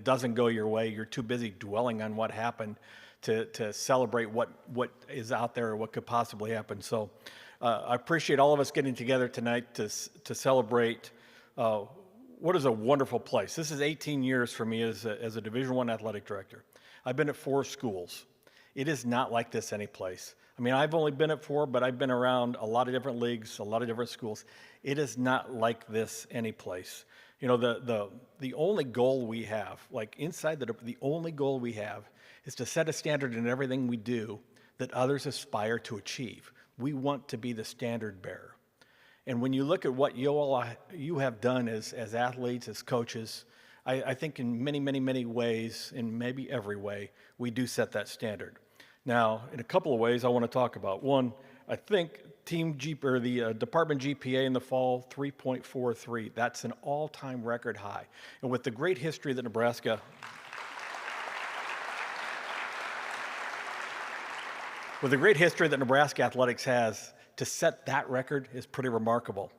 doesn't go your way, you're too busy dwelling on what happened to celebrate what is out there or what could possibly happen. So I appreciate all of us getting together tonight to celebrate what is a wonderful place. This is 18 years for me as a Division I athletic director. I've been at 4 schools. It is not like this any place. I mean, I've only been at 4, but I've been around a lot of different leagues, a lot of different schools. It is not like this any place. You know, the only goal we have, like inside the only goal we have is to set a standard in everything we do that others aspire to achieve. We want to be the standard bearer. And when you look at what you have done as athletes, as coaches, I think in many, many, many ways, in maybe every way, we do set that standard. Now, in a couple of ways I want to talk about. One, I think the department GPA in the fall, 3.43. That's an all-time record high. And with the great history that Nebraska athletics has, to set that record is pretty remarkable.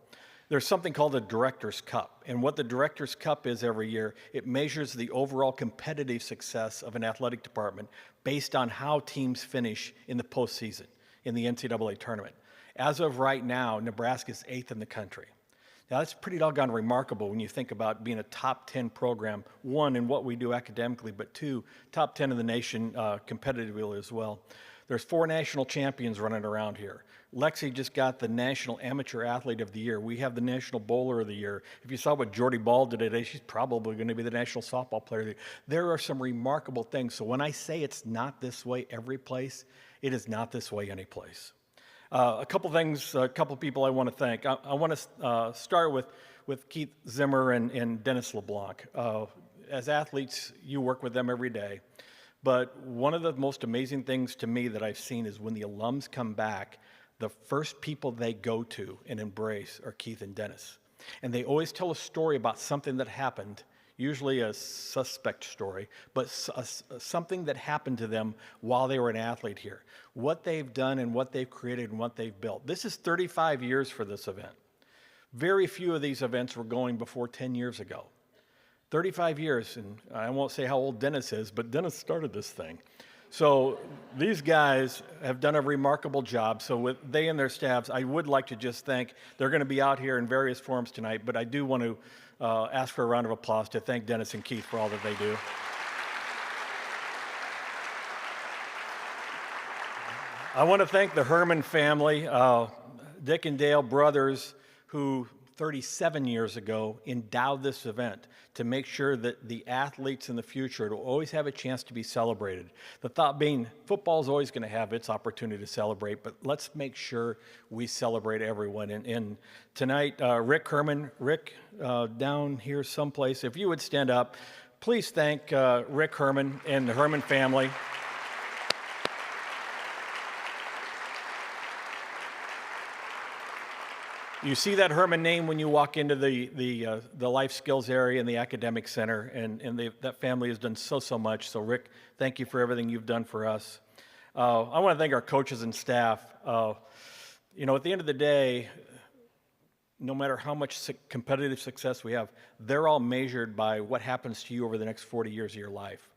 There's something called the Director's Cup, and what the Director's Cup is every year, it measures the overall competitive success of an athletic department based on how teams finish in the postseason, in the NCAA tournament. As of right now, Nebraska is 8th in the country. Now, that's pretty doggone remarkable when you think about being a top 10 program, 1, in what we do academically, but 2, top 10 in the nation competitively as well. There's 4 national champions running around here. Lexi just got the National Amateur Athlete of the Year. We have the National Bowler of the Year. If you saw what Jordy Ball did today, she's probably going to be the National Softball Player of the Year. There are some remarkable things. So when I say it's not this way every place, it is not this way any place. A couple things, a couple people I want to thank. I want to start with Keith Zimmer and Dennis LeBlanc. As athletes, you work with them every day. But one of the most amazing things to me that I've seen is when the alums come back, the first people they go to and embrace are Keith and Dennis. And they always tell a story about something that happened, usually a suspect story, but something that happened to them while they were an athlete here. What they've done and what they've created and what they've built. This is 35 years for this event. Very few of these events were going before 10 years ago. 35 years, and I won't say how old Dennis is, but Dennis started this thing. So these guys have done a remarkable job. So with they and their staffs, I would like to just thank, they're going to be out here in various forms tonight, but I do want to ask for a round of applause to thank Dennis and Keith for all that they do. I want to thank the Herman family, Dick and Dale brothers, who 37 years ago endowed this event to make sure that the athletes in the future will always have a chance to be celebrated. The thought being, football is always going to have its opportunity to celebrate, but let's make sure we celebrate everyone. And tonight, Rick Herman, down here someplace, if you would stand up, please thank Rick Herman and the Herman family. You see that Herman name when you walk into the life skills area in the academic center, and that family has done so much. So Rick, thank you for everything you've done for us. I want to thank our coaches and staff. You know, at the end of the day, no matter how much competitive success we have, they're all measured by what happens to you over the next 40 years of your life.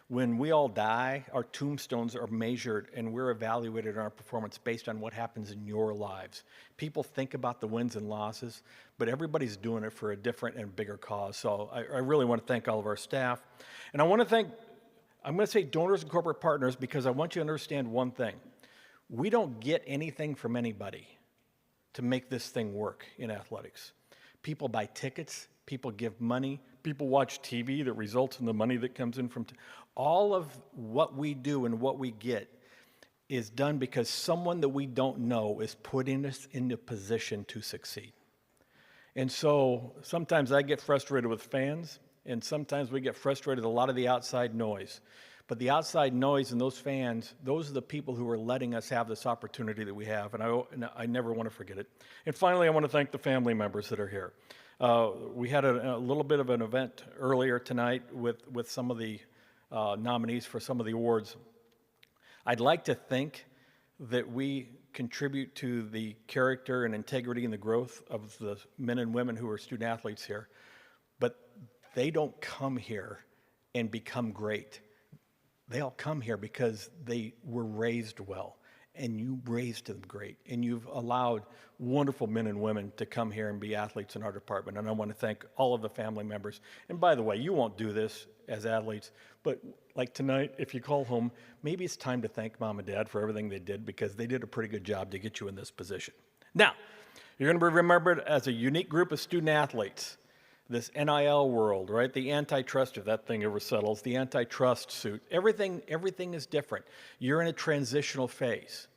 When we all die, our tombstones are measured and we're evaluated on our performance based on what happens in your lives. People think about the wins and losses, but everybody's doing it for a different and bigger cause. So I really want to thank all of our staff. And I want to thank, I'm going to say donors and corporate partners, because I want you to understand one thing. We don't get anything from anybody to make this thing work in athletics. People buy tickets, people give money, people watch TV that results in the money that comes in from all of what we do and what we get is done because someone that we don't know is putting us in a position to succeed. And so sometimes I get frustrated with fans, and sometimes we get frustrated with a lot of the outside noise. But the outside noise and those fans, those are the people who are letting us have this opportunity that we have, and I never want to forget it. And finally, I want to thank the family members that are here. We had a little bit of an event earlier tonight with some of the nominees for some of the awards. I'd like to think that we contribute to the character and integrity and the growth of the men and women who are student athletes here, but they don't come here and become great, they all come here because they were raised well, and you raised them great, and you've allowed wonderful men and women to come here and be athletes in our department. And I want to thank all of the family members. And by the way, you won't do this as athletes, but like tonight, if you call home, maybe it's time to thank mom and dad for everything they did, because they did a pretty good job to get you in this position. Now, you're going to be remembered as a unique group of student athletes. This NIL world, right? The antitrust, if that thing ever settles, the antitrust suit, everything is different. You're in a transitional phase.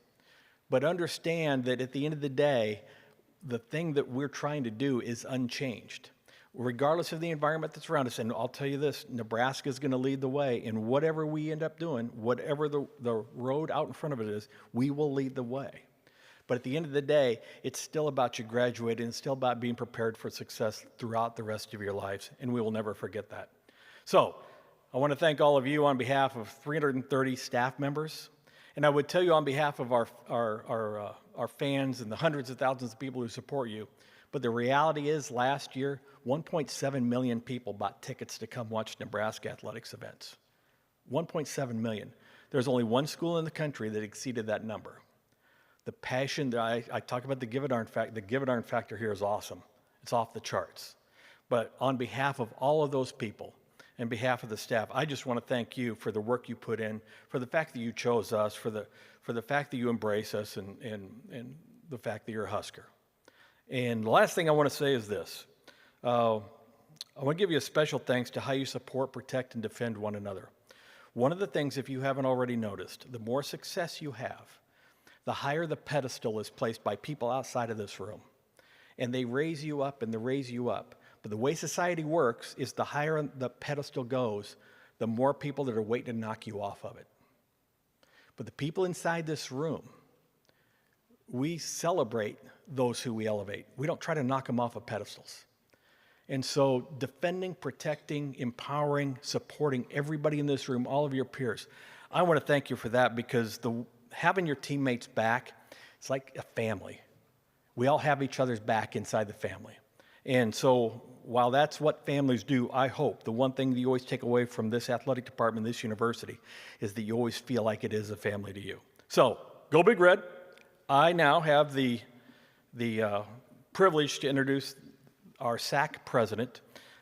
But understand that at the end of the day, the thing that we're trying to do is unchanged. Regardless of the environment that's around us, and I'll tell you this, Nebraska is going to lead the way in whatever we end up doing, whatever the road out in front of it is, we will lead the way. But at the end of the day, it's still about you graduating, and it's still about being prepared for success throughout the rest of your lives, and we will never forget that. So, I want to thank all of you on behalf of 330 staff members, and I would tell you on behalf of our fans and the hundreds of thousands of people who support you, but the reality is last year, 1.7 million people bought tickets to come watch Nebraska athletics events. 1.7 million. There's only one school in the country that exceeded that number. The passion that I talk about, the give a darn factor here is awesome. It's off the charts. But on behalf of all of those people, and behalf of the staff, I just want to thank you for the work you put in, for the fact that you chose us, for the fact that you embrace us, and the fact that you're a Husker. And the last thing I want to say is this. I want to give you a special thanks to how you support, protect, and defend one another. One of the things, if you haven't already noticed, the more success you have, the higher the pedestal is placed by people outside of this room. And they raise you up and they raise you up. But the way society works is the higher the pedestal goes, the more people that are waiting to knock you off of it. But the people inside this room, we celebrate those who we elevate. We don't try to knock them off of pedestals. And so defending, protecting, empowering, supporting everybody in this room, all of your peers, I want to thank you for that, because having your teammates back, it's like a family. We all have each other's back inside the family. And so while that's what families do, I hope the one thing that you always take away from this athletic department, this university, is that you always feel like it is a family to you. So go Big Red. I now have the privilege to introduce our SAC president,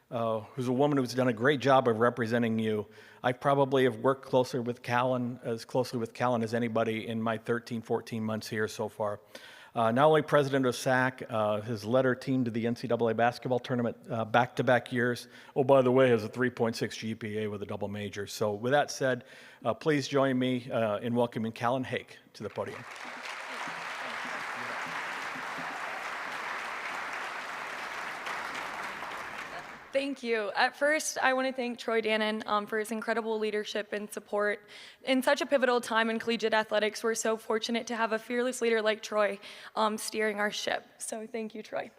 who's a woman who's done a great job of representing you. I probably have worked as closely with Callan as anybody in my 13, 14 months here so far. Not only president of SAC, has led our team to the NCAA basketball tournament back-to-back years. Oh, by the way, has a 3.6 GPA with a double major. So with that said, please join me in welcoming Callan Hake to the podium. Thank you. At first, I want to thank Troy Dannon for his incredible leadership and support. In such a pivotal time in collegiate athletics, we're so fortunate to have a fearless leader like Troy steering our ship. So thank you, Troy.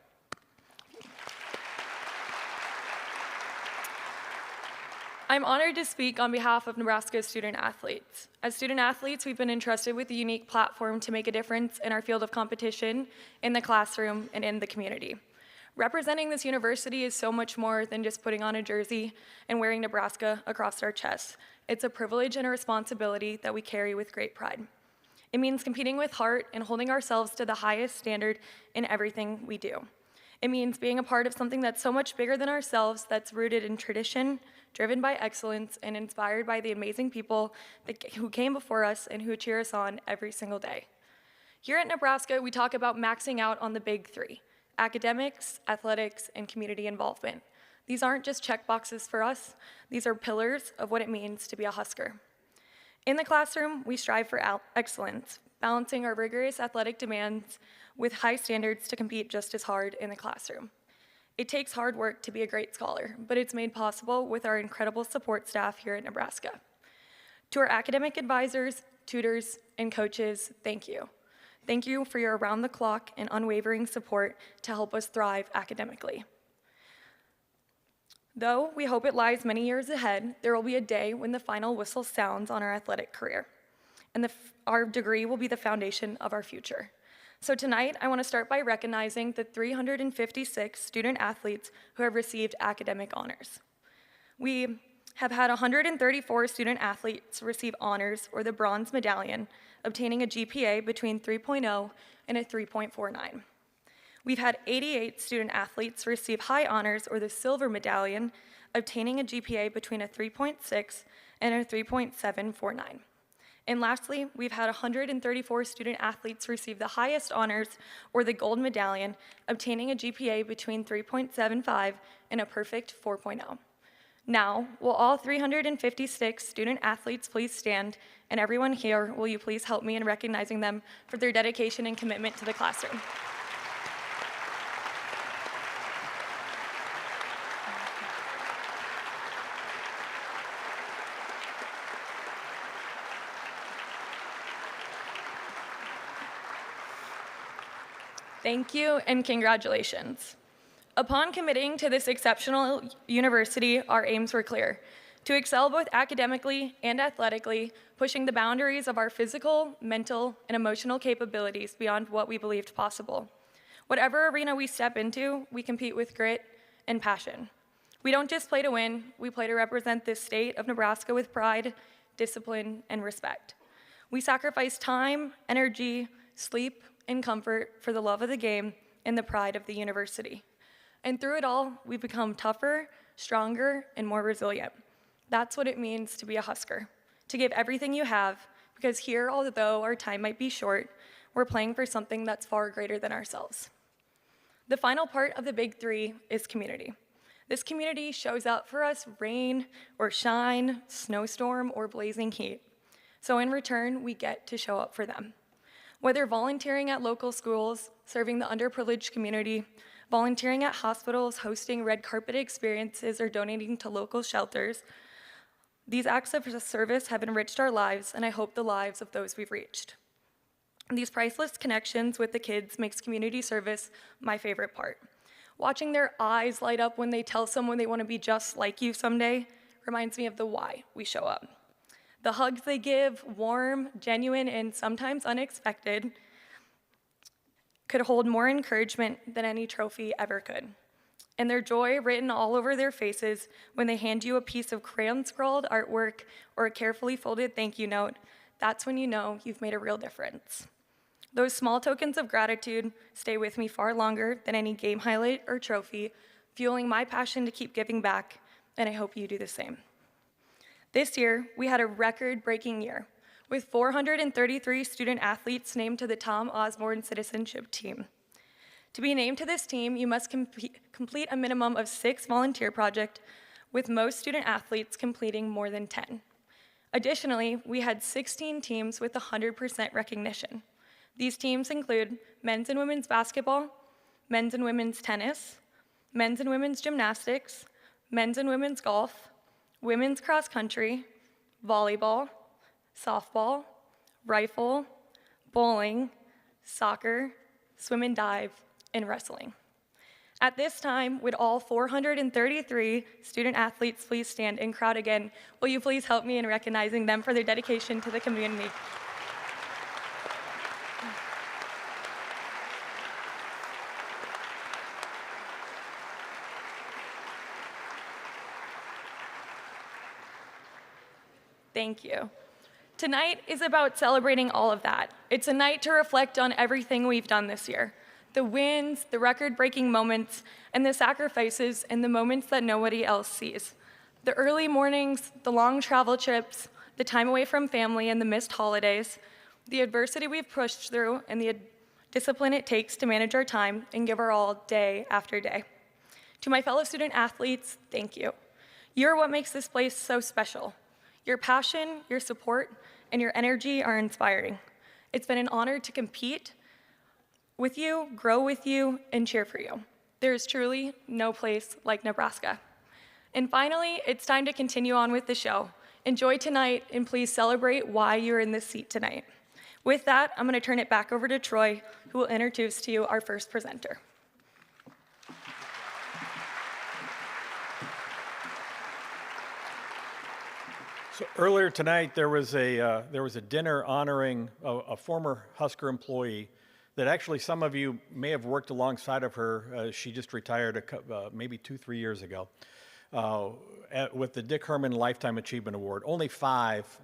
I'm honored to speak on behalf of Nebraska's student athletes. As student athletes, we've been entrusted with a unique platform to make a difference in our field of competition, in the classroom, and in the community. Representing this university is so much more than just putting on a jersey and wearing Nebraska across our chests. It's a privilege and a responsibility that we carry with great pride. It means competing with heart and holding ourselves to the highest standard in everything we do. It means being a part of something that's so much bigger than ourselves, that's rooted in tradition, driven by excellence, and inspired by the amazing people who came before us and who cheer us on every single day. Here at Nebraska, we talk about maxing out on the big three: academics, athletics, and community involvement. These aren't just check boxes for us. These are pillars of what it means to be a Husker. In the classroom, we strive for excellence, balancing our rigorous athletic demands with high standards to compete just as hard in the classroom. It takes hard work to be a great scholar, but it's made possible with our incredible support staff here at Nebraska. To our academic advisors, tutors, and coaches, thank you. Thank you for your around-the-clock and unwavering support to help us thrive academically. Though we hope it lies many years ahead, there will be a day when the final whistle sounds on our athletic career, and our degree will be the foundation of our future. So tonight, I want to start by recognizing the 356 student athletes who have received academic honors. We have had 134 student athletes receive honors or the bronze medallion, obtaining a GPA between 3.0 and a 3.49. We've had 88 student athletes receive high honors or the silver medallion, obtaining a GPA between a 3.6 and a 3.749. And lastly, we've had 134 student athletes receive the highest honors or the gold medallion, obtaining a GPA between 3.75 and a perfect 4.0. Now, will all 356 student athletes please stand, and everyone here, will you please help me in recognizing them for their dedication and commitment to the classroom? Thank you and congratulations. Upon committing to this exceptional university, our aims were clear: to excel both academically and athletically, pushing the boundaries of our physical, mental, and emotional capabilities beyond what we believed possible. Whatever arena we step into, we compete with grit and passion. We don't just play to win, we play to represent this state of Nebraska with pride, discipline, and respect. We sacrifice time, energy, sleep, and comfort for the love of the game and the pride of the university. And through it all, we've become tougher, stronger, and more resilient. That's what it means to be a Husker, to give everything you have, because here, although our time might be short, we're playing for something that's far greater than ourselves. The final part of the Big Three is community. This community shows up for us rain or shine, snowstorm, or blazing heat. So in return, we get to show up for them. Whether volunteering at local schools, serving the underprivileged community, volunteering at hospitals, hosting red carpet experiences, or donating to local shelters, these acts of service have enriched our lives, and I hope the lives of those we've reached. These priceless connections with the kids makes community service my favorite part. Watching their eyes light up when they tell someone they want to be just like you someday reminds me of the why we show up. The hugs they give, warm, genuine, and sometimes unexpected, could hold more encouragement than any trophy ever could. And their joy written all over their faces when they hand you a piece of crayon-scrawled artwork or a carefully folded thank you note, that's when you know you've made a real difference. Those small tokens of gratitude stay with me far longer than any game highlight or trophy, fueling my passion to keep giving back, and I hope you do the same. This year, we had a record-breaking year, with 433 student athletes named to the Tom Osborne Citizenship Team. To be named to this team, you must complete a minimum of 6 volunteer projects, with most student athletes completing more than 10. Additionally, we had 16 teams with 100% recognition. These teams include men's and women's basketball, men's and women's tennis, men's and women's gymnastics, men's and women's golf, women's cross country, volleyball, softball, rifle, bowling, soccer, swim and dive, and wrestling. At this time, would all 433 student athletes please stand and crowd again? Will you please help me in recognizing them for their dedication to the community? Thank you. Tonight is about celebrating all of that. It's a night to reflect on everything we've done this year. The wins, the record-breaking moments, and the sacrifices and the moments that nobody else sees. The early mornings, the long travel trips, the time away from family and the missed holidays, the adversity we've pushed through, and the discipline it takes to manage our time and give our all day after day. To my fellow student athletes, thank you. You're what makes this place so special. Your passion, your support, and your energy are inspiring. It's been an honor to compete with you, grow with you, and cheer for you. There is truly no place like Nebraska. And finally, it's time to continue on with the show. Enjoy tonight, and please celebrate why you're in this seat tonight. With that, I'm going to turn it back over to Troy, who will introduce to you our first presenter. So earlier tonight, there was a dinner honoring a former Husker employee that actually some of you may have worked alongside of her. She just retired maybe 2-3 years ago. uh, with the Dick Herman Lifetime Achievement Award. Only 5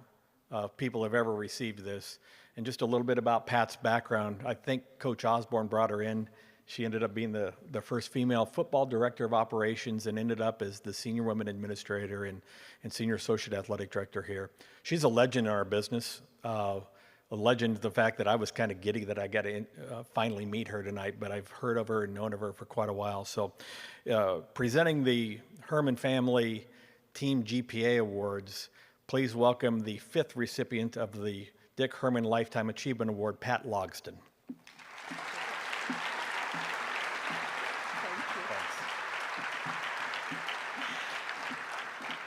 people have ever received this. And just a little bit about Pat's background. I think Coach Osborne brought her in. She ended up being the first female football director of operations and ended up as the senior women administrator and senior associate athletic director here. She's a legend in our business. A legend, the fact that I was kind of giddy that I got to finally meet her tonight, but I've heard of her and known of her for quite a while. So presenting the Herman Family Team GPA Awards, please welcome the 5th recipient of the Dick Herman Lifetime Achievement Award, Pat Logston.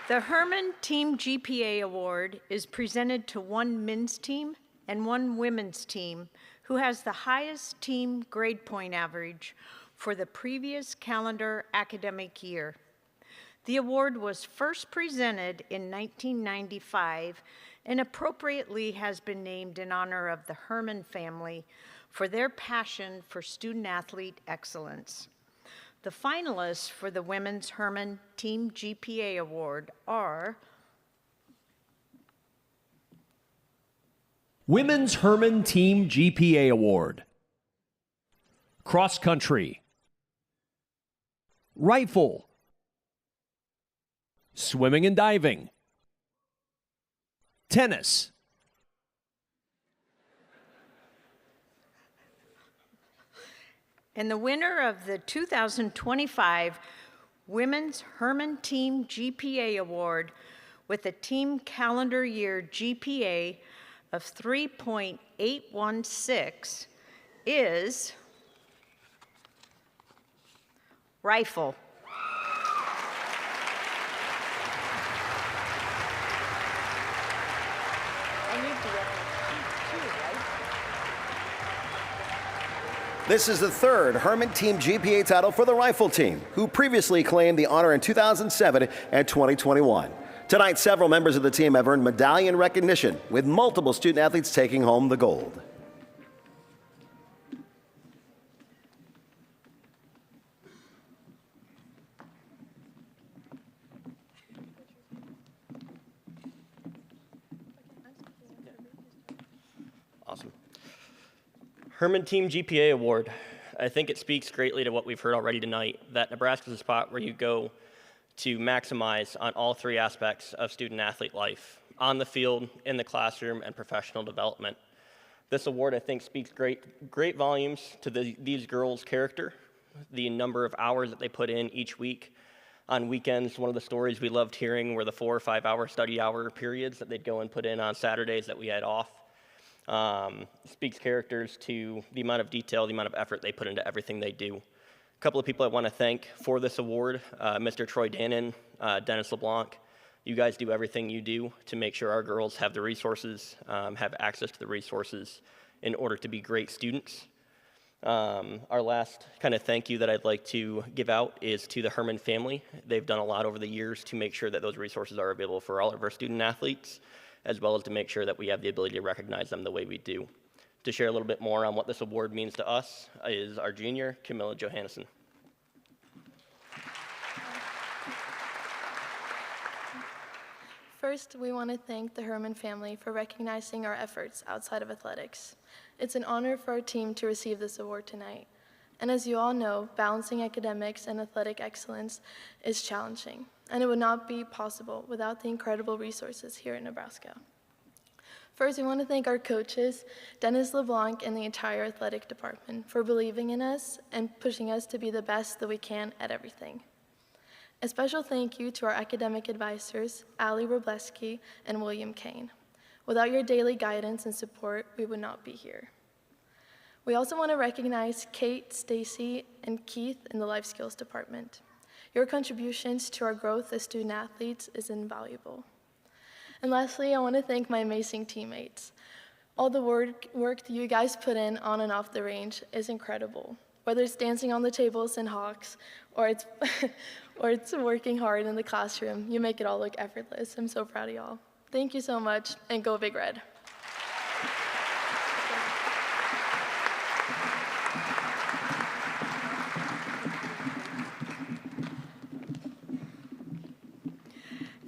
The Herman Team GPA Award is presented to one men's team and one women's team who has the highest team grade point average for the previous calendar academic year. The award was first presented in 1995 and appropriately has been named in honor of the Herman family for their passion for student-athlete excellence. The finalists for the Women's Herman Team GPA Award are Women's Herman Team GPA Award. Cross country. Rifle. Swimming and diving. Tennis. And the winner of the 2025 Women's Herman Team GPA Award with a team calendar year GPA of 3.816 is Rifle. This is the 3rd Herman Team GPA title for the Rifle team, who previously claimed the honor in 2007 and 2021. Tonight, several members of the team have earned medallion recognition, with multiple student athletes taking home the gold. Awesome. Herman Team GPA Award. I think it speaks greatly to what we've heard already tonight, that Nebraska is a spot where you go to maximize on all 3 aspects of student-athlete life, on the field, in the classroom, and professional development. This award, I think, speaks great volumes to these girls' character, the number of hours that they put in each week. On weekends, one of the stories we loved hearing were the 4 or 5 hour study hour periods that they'd go and put in on Saturdays that we had off. Speaks characters to the amount of detail, the amount of effort they put into everything they do. A couple of people I want to thank for this award, Mr. Troy Dannon, Dennis LeBlanc. You guys do everything you do to make sure our girls have the resources, have access to the resources in order to be great students. Our last kind of thank you that I'd like to give out is to the Herman family. They've done a lot over the years to make sure that those resources are available for all of our student athletes, as well as to make sure that we have the ability to recognize them the way we do. To share a little bit more on what this award means to us is our junior, Camilla Johannesson. First, we want to thank the Herman family for recognizing our efforts outside of athletics. It's an honor for our team to receive this award tonight. And as you all know, balancing academics and athletic excellence is challenging, and it would not be possible without the incredible resources here in Nebraska. First, we want to thank our coaches, Dennis LeBlanc and the entire athletic department, for believing in us and pushing us to be the best that we can at everything. A special thank you to our academic advisors, Ali Robleski and William Kane. Without your daily guidance and support, we would not be here. We also want to recognize Kate, Stacy, and Keith in the Life Skills Department. Your contributions to our growth as student athletes is invaluable. And lastly, I want to thank my amazing teammates. All the work that you guys put in on and off the range is incredible. Whether it's dancing on the tables in Hawks or it's, or it's working hard in the classroom, you make it all look effortless. I'm so proud of y'all. Thank you so much, and go Big Red.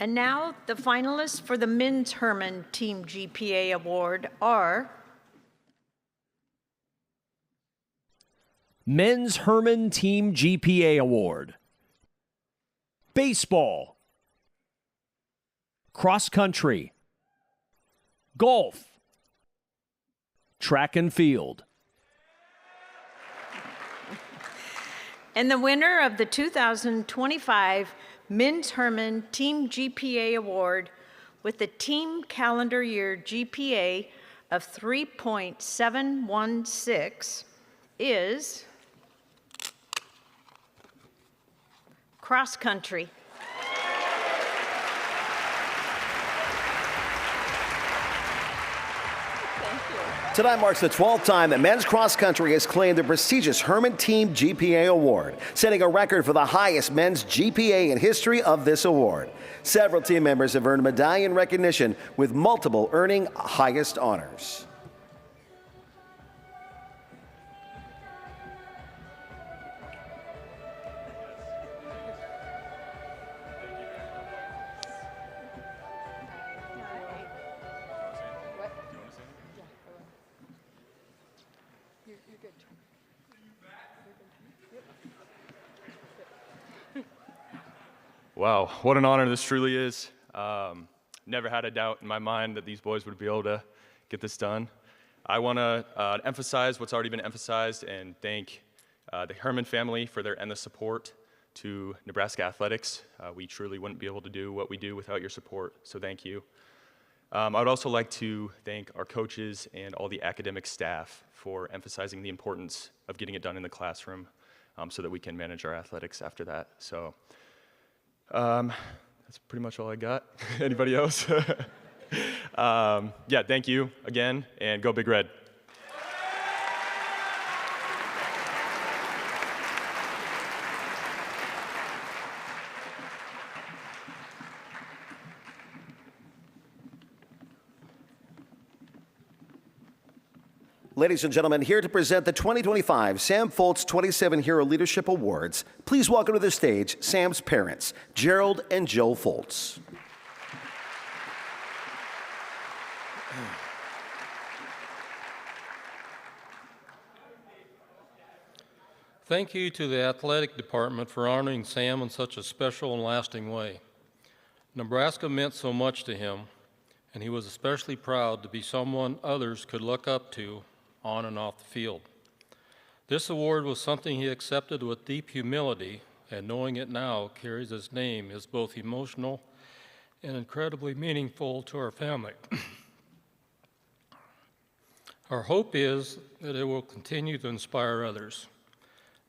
And now the finalists for the Men's Herman Team GPA Award are Men's Herman Team GPA Award. Baseball. Cross country. Golf. Track and field. And the winner of the 2025 Men's Herman Team GPA Award with the team calendar year GPA of 3.716 is cross country. Tonight marks the 12th time that men's cross country has claimed the prestigious Herman Team GPA Award, setting a record for the highest men's GPA in history of this award. Several team members have earned medallion recognition, with multiple earning highest honors. Wow, what an honor this truly is. Never had a doubt in my mind that these boys would be able to get this done. I want to emphasize what's already been emphasized and thank the Herman family for their endless support to Nebraska athletics. We truly wouldn't be able to do what we do without your support, so thank you. I would also like to thank our coaches and all the academic staff for emphasizing the importance of getting it done in the classroom so that we can manage our athletics after that. So. That's pretty much all I got. Anybody else? Yeah, thank you again, and go Big Red. Ladies and gentlemen, here to present the 2025 Sam Foltz 27 Hero Leadership Awards, please welcome to the stage Sam's parents, Gerald and Joe Foltz. Thank you to the athletic department for honoring Sam in such a special and lasting way. Nebraska meant so much to him, and he was especially proud to be someone others could look up to on and off the field. This award was something he accepted with deep humility, and knowing it now carries his name is both emotional and incredibly meaningful to our family. Our hope is that it will continue to inspire others,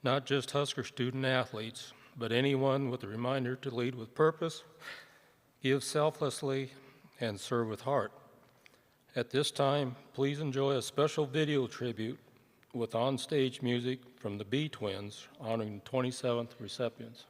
not just Husker student athletes, but anyone with a reminder to lead with purpose, give selflessly, and serve with heart. At this time, please enjoy a special video tribute with on-stage music from the B Twins honoring the 27th recipients.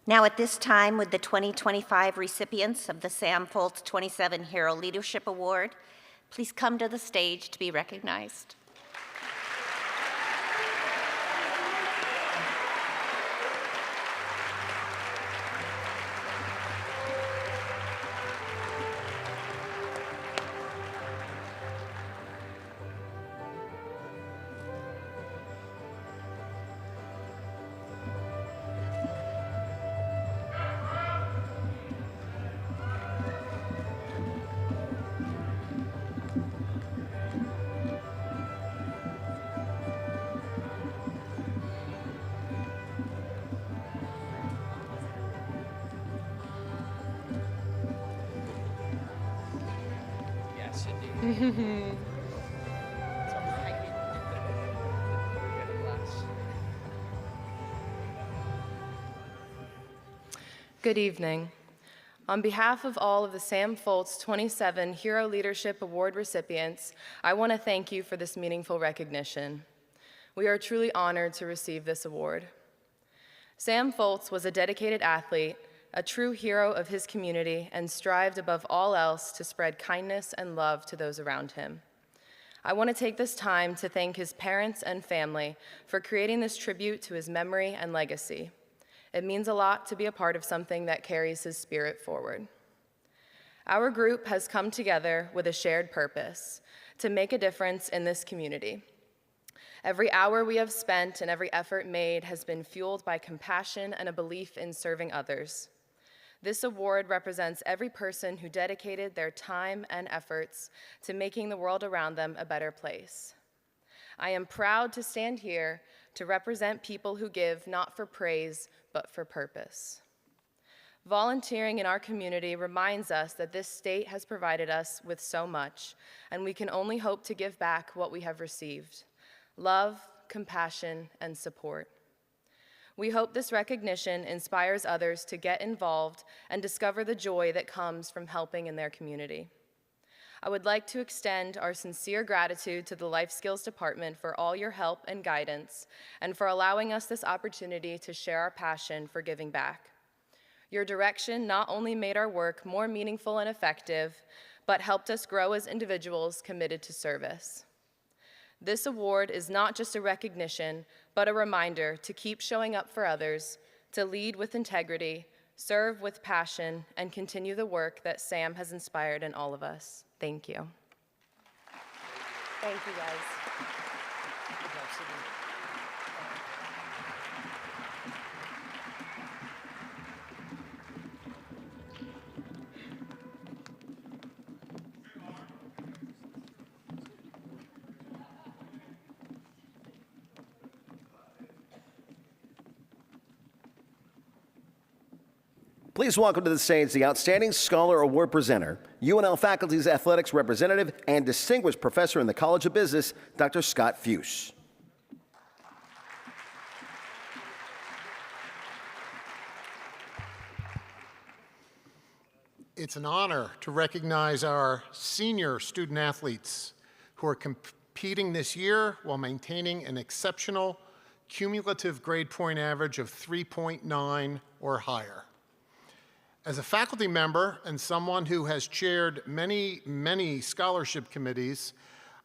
Now at this time, would the 2025 recipients of the Sam Foltz 27 Hero Leadership Award please come to the stage to be recognized? Good evening. On behalf of all of the Sam Foltz 27 Hero Leadership Award recipients, I want to thank you for this meaningful recognition. We are truly honored to receive this award. Sam Foltz was a dedicated athlete, a true hero of his community, and strived above all else to spread kindness and love to those around him. I want to take this time to thank his parents and family for creating this tribute to his memory and legacy. It means a lot to be a part of something that carries his spirit forward. Our group has come together with a shared purpose: to make a difference in this community. Every hour we have spent and every effort made has been fueled by compassion and a belief in serving others. This award represents every person who dedicated their time and efforts to making the world around them a better place. I am proud to stand here to represent people who give not for praise, but for purpose. Volunteering in our community reminds us that this state has provided us with so much, and we can only hope to give back what we have received: love, compassion, and support. We hope this recognition inspires others to get involved and discover the joy that comes from helping in their community. I would like to extend our sincere gratitude to the Life Skills Department for all your help and guidance, and for allowing us this opportunity to share our passion for giving back. Your direction not only made our work more meaningful and effective, but helped us grow as individuals committed to service. This award is not just a recognition, but a reminder to keep showing up for others, to lead with integrity, serve with passion, and continue the work that Sam has inspired in all of us. Thank you. Thank you, guys. Please welcome to the stage the Outstanding Scholar Award presenter, UNL Faculty's Athletics Representative and Distinguished Professor in the College of Business, Dr. Scott Fuse. It's an honor to recognize our senior student athletes who are competing this year while maintaining an exceptional cumulative grade point average of 3.9 or higher. As a faculty member and someone who has chaired many scholarship committees,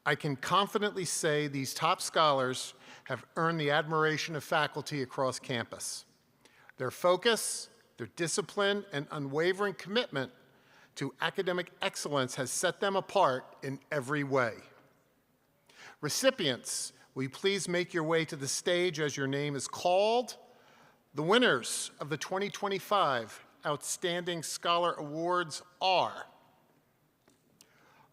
I can confidently say these top scholars have earned the admiration of faculty across campus. Their focus, their discipline, and unwavering commitment to academic excellence has set them apart in every way. Recipients, will you please make your way to the stage as your name is called? The winners of the 2025 Outstanding Scholar Awards are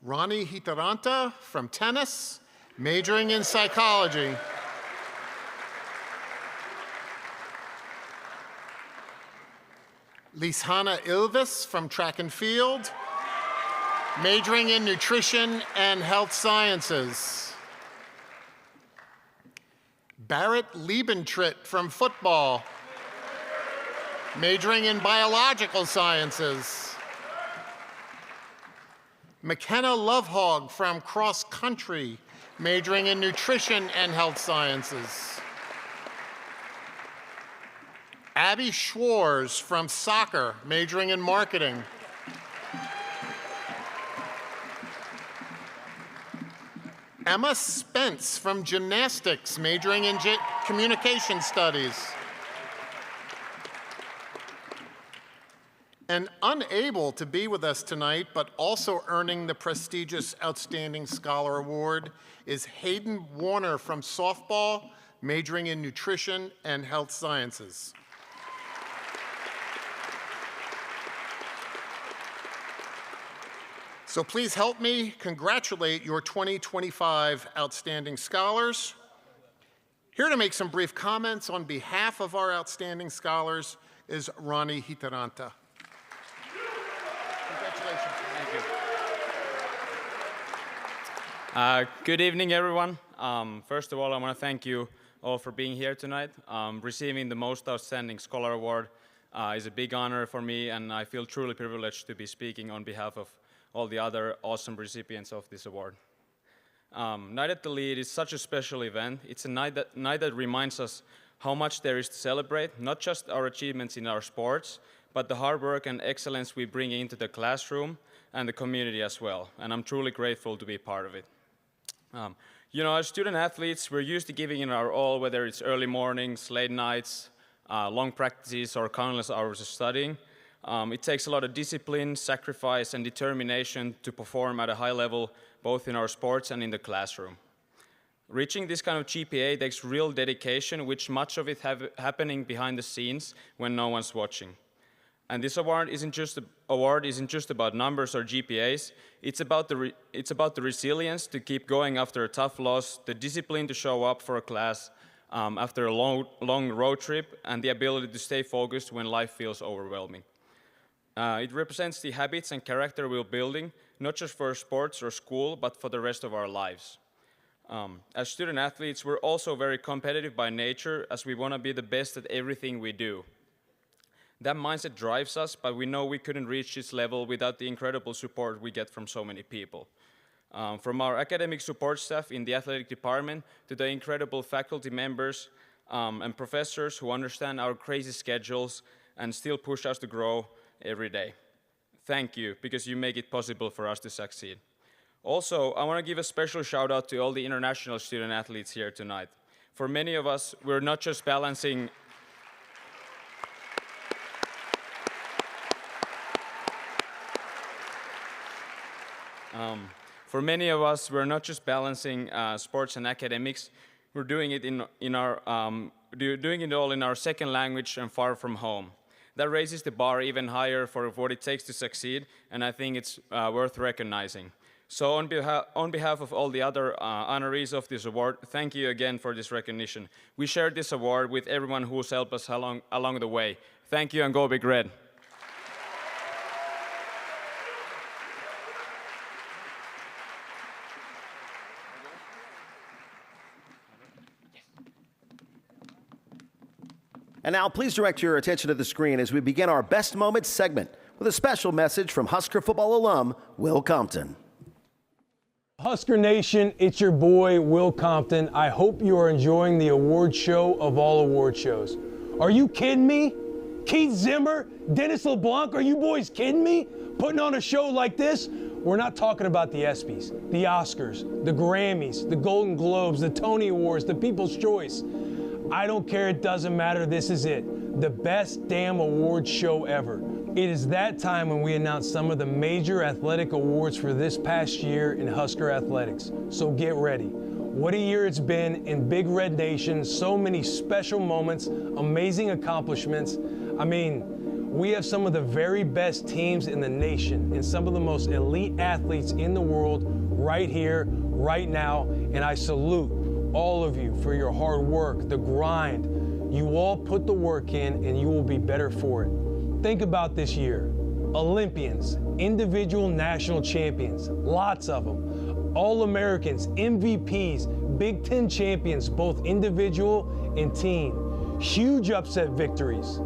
Ronnie Hitaranta from tennis, majoring in psychology. Lishana Ilves from track and field, majoring in nutrition and health sciences. Barrett Liebentritt from football, majoring in biological sciences. McKenna Lovehog from cross country, majoring in nutrition and health sciences. Abby Schwarz from soccer, majoring in marketing. Emma Spence from gymnastics, majoring in communication studies. And unable to be with us tonight, but also earning the prestigious Outstanding Scholar Award, is Hayden Warner from softball, majoring in nutrition and health sciences. So please help me congratulate your 2025 Outstanding Scholars. Here to make some brief comments on behalf of our Outstanding Scholars is Ronnie Hitaranta. Congratulations. Thank you. Good evening, everyone. First of all, I want to thank you all for being here tonight. Receiving the Most Outstanding Scholar Award is a big honor for me, and I feel truly privileged to be speaking on behalf of all the other awesome recipients of this award. Night at the Lead is such a special event. It's a night that reminds us how much there is to celebrate, not just our achievements in our sports, but the hard work and excellence we bring into the classroom and the community as well. And I'm truly grateful to be part of it. You know, as student athletes, we're used to giving it our all, whether it's early mornings, late nights, long practices, or countless hours of studying. It takes a lot of discipline, sacrifice, and determination to perform at a high level, both in our sports and in the classroom. Reaching this kind of GPA takes real dedication, which much of it happening behind the scenes when no one's watching. And this award isn't just about numbers or GPAs. It's about the resilience to keep going after a tough loss, the discipline to show up for a class after a long road trip, and the ability to stay focused when life feels overwhelming. It represents the habits and character we're building, not just for sports or school, but for the rest of our lives. As student athletes, we're also very competitive by nature, as we want to be the best at everything we do. That mindset drives us, but we know we couldn't reach this level without the incredible support we get from so many people. From our academic support staff in the athletic department to the incredible faculty members and professors who understand our crazy schedules and still push us to grow every day. Thank you, because you make it possible for us to succeed. Also, I want to give a special shout out to all the international student athletes here tonight. For many of us, we're not just balancing sports and academics. We're doing it doing it all in our second language and far from home. That raises the bar even higher for what it takes to succeed, and I think it's worth recognizing. So on behalf of all the other honorees of this award, thank you again for this recognition. We shared this award with everyone who's helped us along the way. Thank you, and go Big Red. And now please direct your attention to the screen as we begin our Best Moments segment with a special message from Husker football alum Will Compton. Husker Nation, it's your boy Will Compton. I hope you are enjoying the award show of all award shows. Are you kidding me? Keith Zimmer, Dennis LeBlanc, are you boys kidding me? Putting on a show like this? We're not talking about the ESPYs, the Oscars, the Grammys, the Golden Globes, the Tony Awards, the People's Choice. I don't care, it doesn't matter, this is it. The best damn award show ever. It is that time when we announce some of the major athletic awards for this past year in Husker athletics. So get ready. What a year it's been in Big Red Nation, so many special moments, amazing accomplishments. I mean, we have some of the very best teams in the nation and some of the most elite athletes in the world right here, right now, and I salute all of you for your hard work, the grind. You all put the work in and you will be better for it. Think about this year. Olympians, individual national champions, lots of them. All-Americans, MVPs, Big Ten champions, both individual and team. Huge upset victories.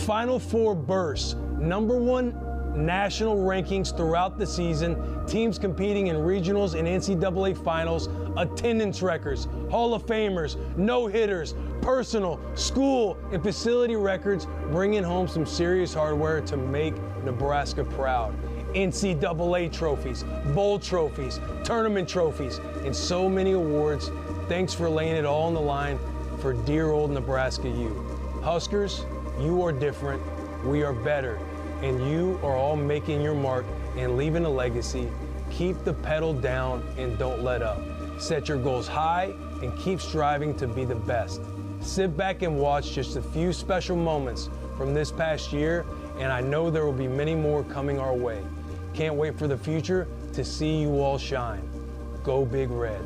Final Four bursts, #1 national rankings throughout the season, teams competing in regionals and NCAA finals, attendance records, Hall of Famers, no-hitters, personal, school, and facility records, bringing home some serious hardware to make Nebraska proud. NCAA trophies, bowl trophies, tournament trophies, and so many awards. Thanks for laying it all on the line for dear old Nebraska U. Huskers, you are different, we are better, and you are all making your mark and leaving a legacy. Keep the pedal down and don't let up. Set your goals high and keep striving to be the best. Sit back and watch just a few special moments from this past year, and I know there will be many more coming our way. Can't wait for the future to see you all shine. Go Big Red.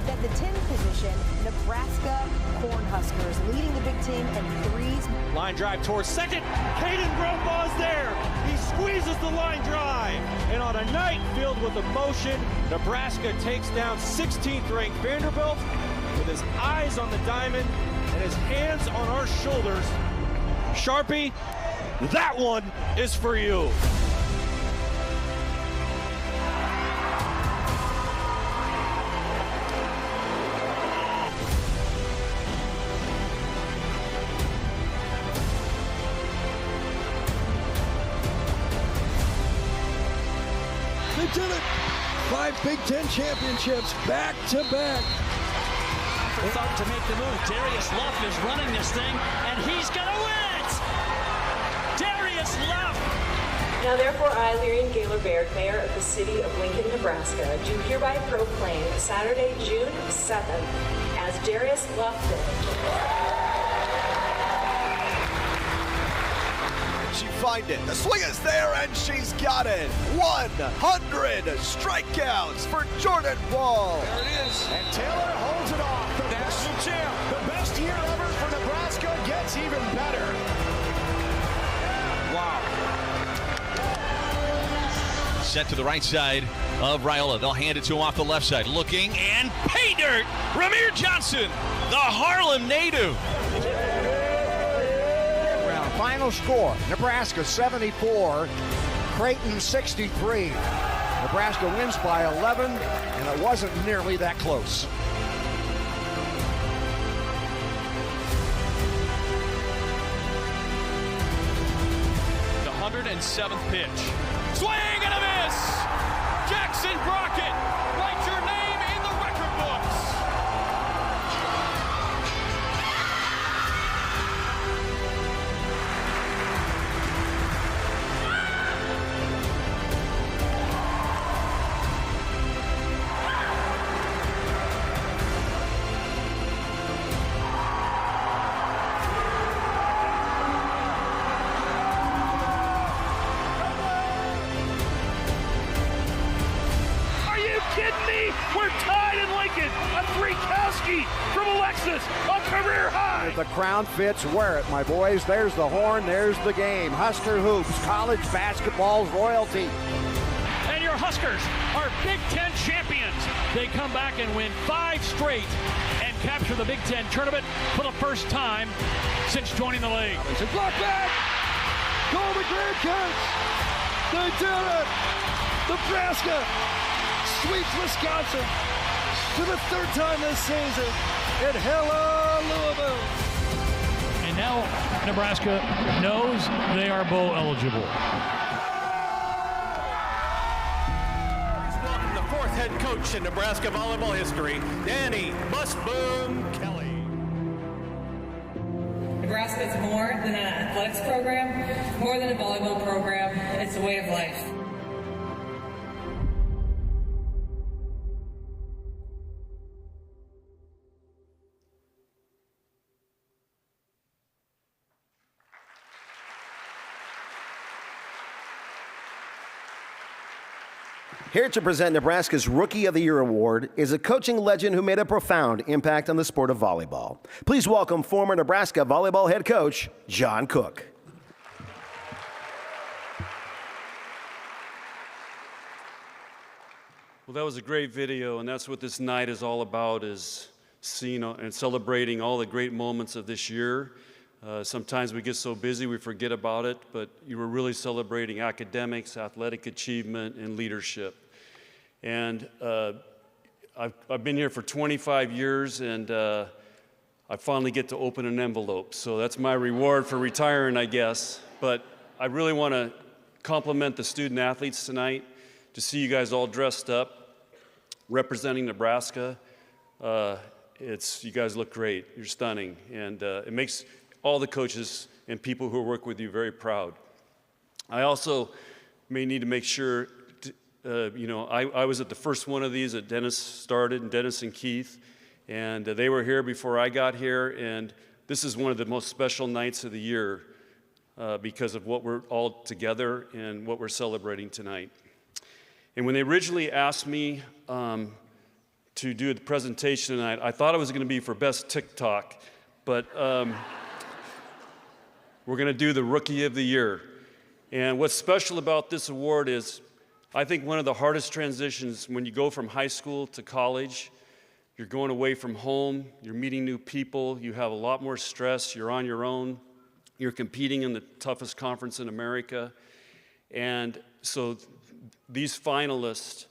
At the 10th position, Nebraska Huskers leading the Big Ten in threes. Line drive towards second. Caden Brumbaugh is there. He squeezes the line drive. And on a night filled with emotion, Nebraska takes down 16th ranked Vanderbilt with his eyes on the diamond and his hands on our shoulders. Sharpie, that one is for you. They did it! 5 Big Ten championships back to back. Thought to make the move. Darius Luff is running this thing, and he's going to win it! Darius Luff! Now therefore I, Lyrian Gaylor Baird, Mayor of the City of Lincoln, Nebraska, do hereby proclaim Saturday, June 7th as Darius Luff Day. She find it. The swing is there, and she's got it. 100 strikeouts for Jordan Wall. There it is. And Taylor holds it off. The national champ. The best year ever for Nebraska gets even better. Wow. Set to the right side of Raiola. They'll hand it to him off the left side. Looking and pay dirt. Ramir Johnson, the Harlem native. Final score, Nebraska 74, Creighton 63. Nebraska wins by 11, and it wasn't nearly that close. The 107th pitch. Swing and a miss! Jackson Brockett, write your name in the record books. We're tied in Lincoln. A Freakowski from Alexis, a career high. If the crown fits, wear it, my boys. There's the horn, there's the game. Husker hoops, college basketball's royalty. And your Huskers are Big Ten champions. They come back and win 5 straight and capture the Big Ten tournament for the first time since joining the league. It's a block back. Go the Grandkids! They did it! Nebraska sweeps Wisconsin for the third time this season in Hello Louisville. And now Nebraska knows they are bowl eligible. Welcome the fourth head coach in Nebraska volleyball history, Danny Musboom Kelly. Nebraska is more than an athletics program, more than a volleyball program. It's a way of life. Here to present Nebraska's Rookie of the Year award is a coaching legend who made a profound impact on the sport of volleyball. Please welcome former Nebraska volleyball head coach, John Cook. Well, that was a great video, and that's what this night is all about, is seeing and celebrating all the great moments of this year. Sometimes we get so busy we forget about it, but you were really celebrating academics, athletic achievement, and leadership. And I've been here for 25 years, and I finally get to open an envelope. So that's my reward for retiring, I guess. But I really want to compliment the student athletes tonight, to see you guys all dressed up, representing Nebraska. You guys look great. You're stunning. And it makes all the coaches and people who work with you very proud. I also may need to make sure, I was at the first one of these that Dennis started, and Dennis and Keith, and they were here before I got here, and this is one of the most special nights of the year because of what we're all together and what we're celebrating tonight. And when they originally asked me to do the presentation tonight, I thought it was going to be for Best TikTok, but we're going to do the Rookie of the Year. And what's special about this award is, I think one of the hardest transitions when you go from high school to college, you're going away from home, you're meeting new people, you have a lot more stress, you're on your own, you're competing in the toughest conference in America. And so these finalists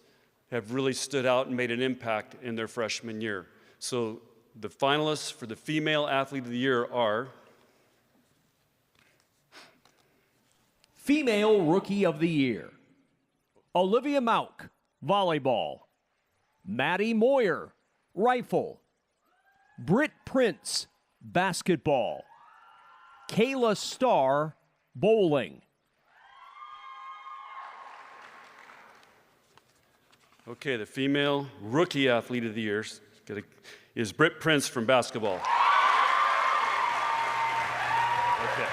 have really stood out and made an impact in their freshman year. So the finalists for the Female Athlete of the Year are Female Rookie of the Year: Olivia Mauk, volleyball; Maddie Moyer, rifle; Britt Prince, basketball; Kayla Starr, bowling. Okay, the Female Rookie Athlete of the Year is Britt Prince from basketball. Okay.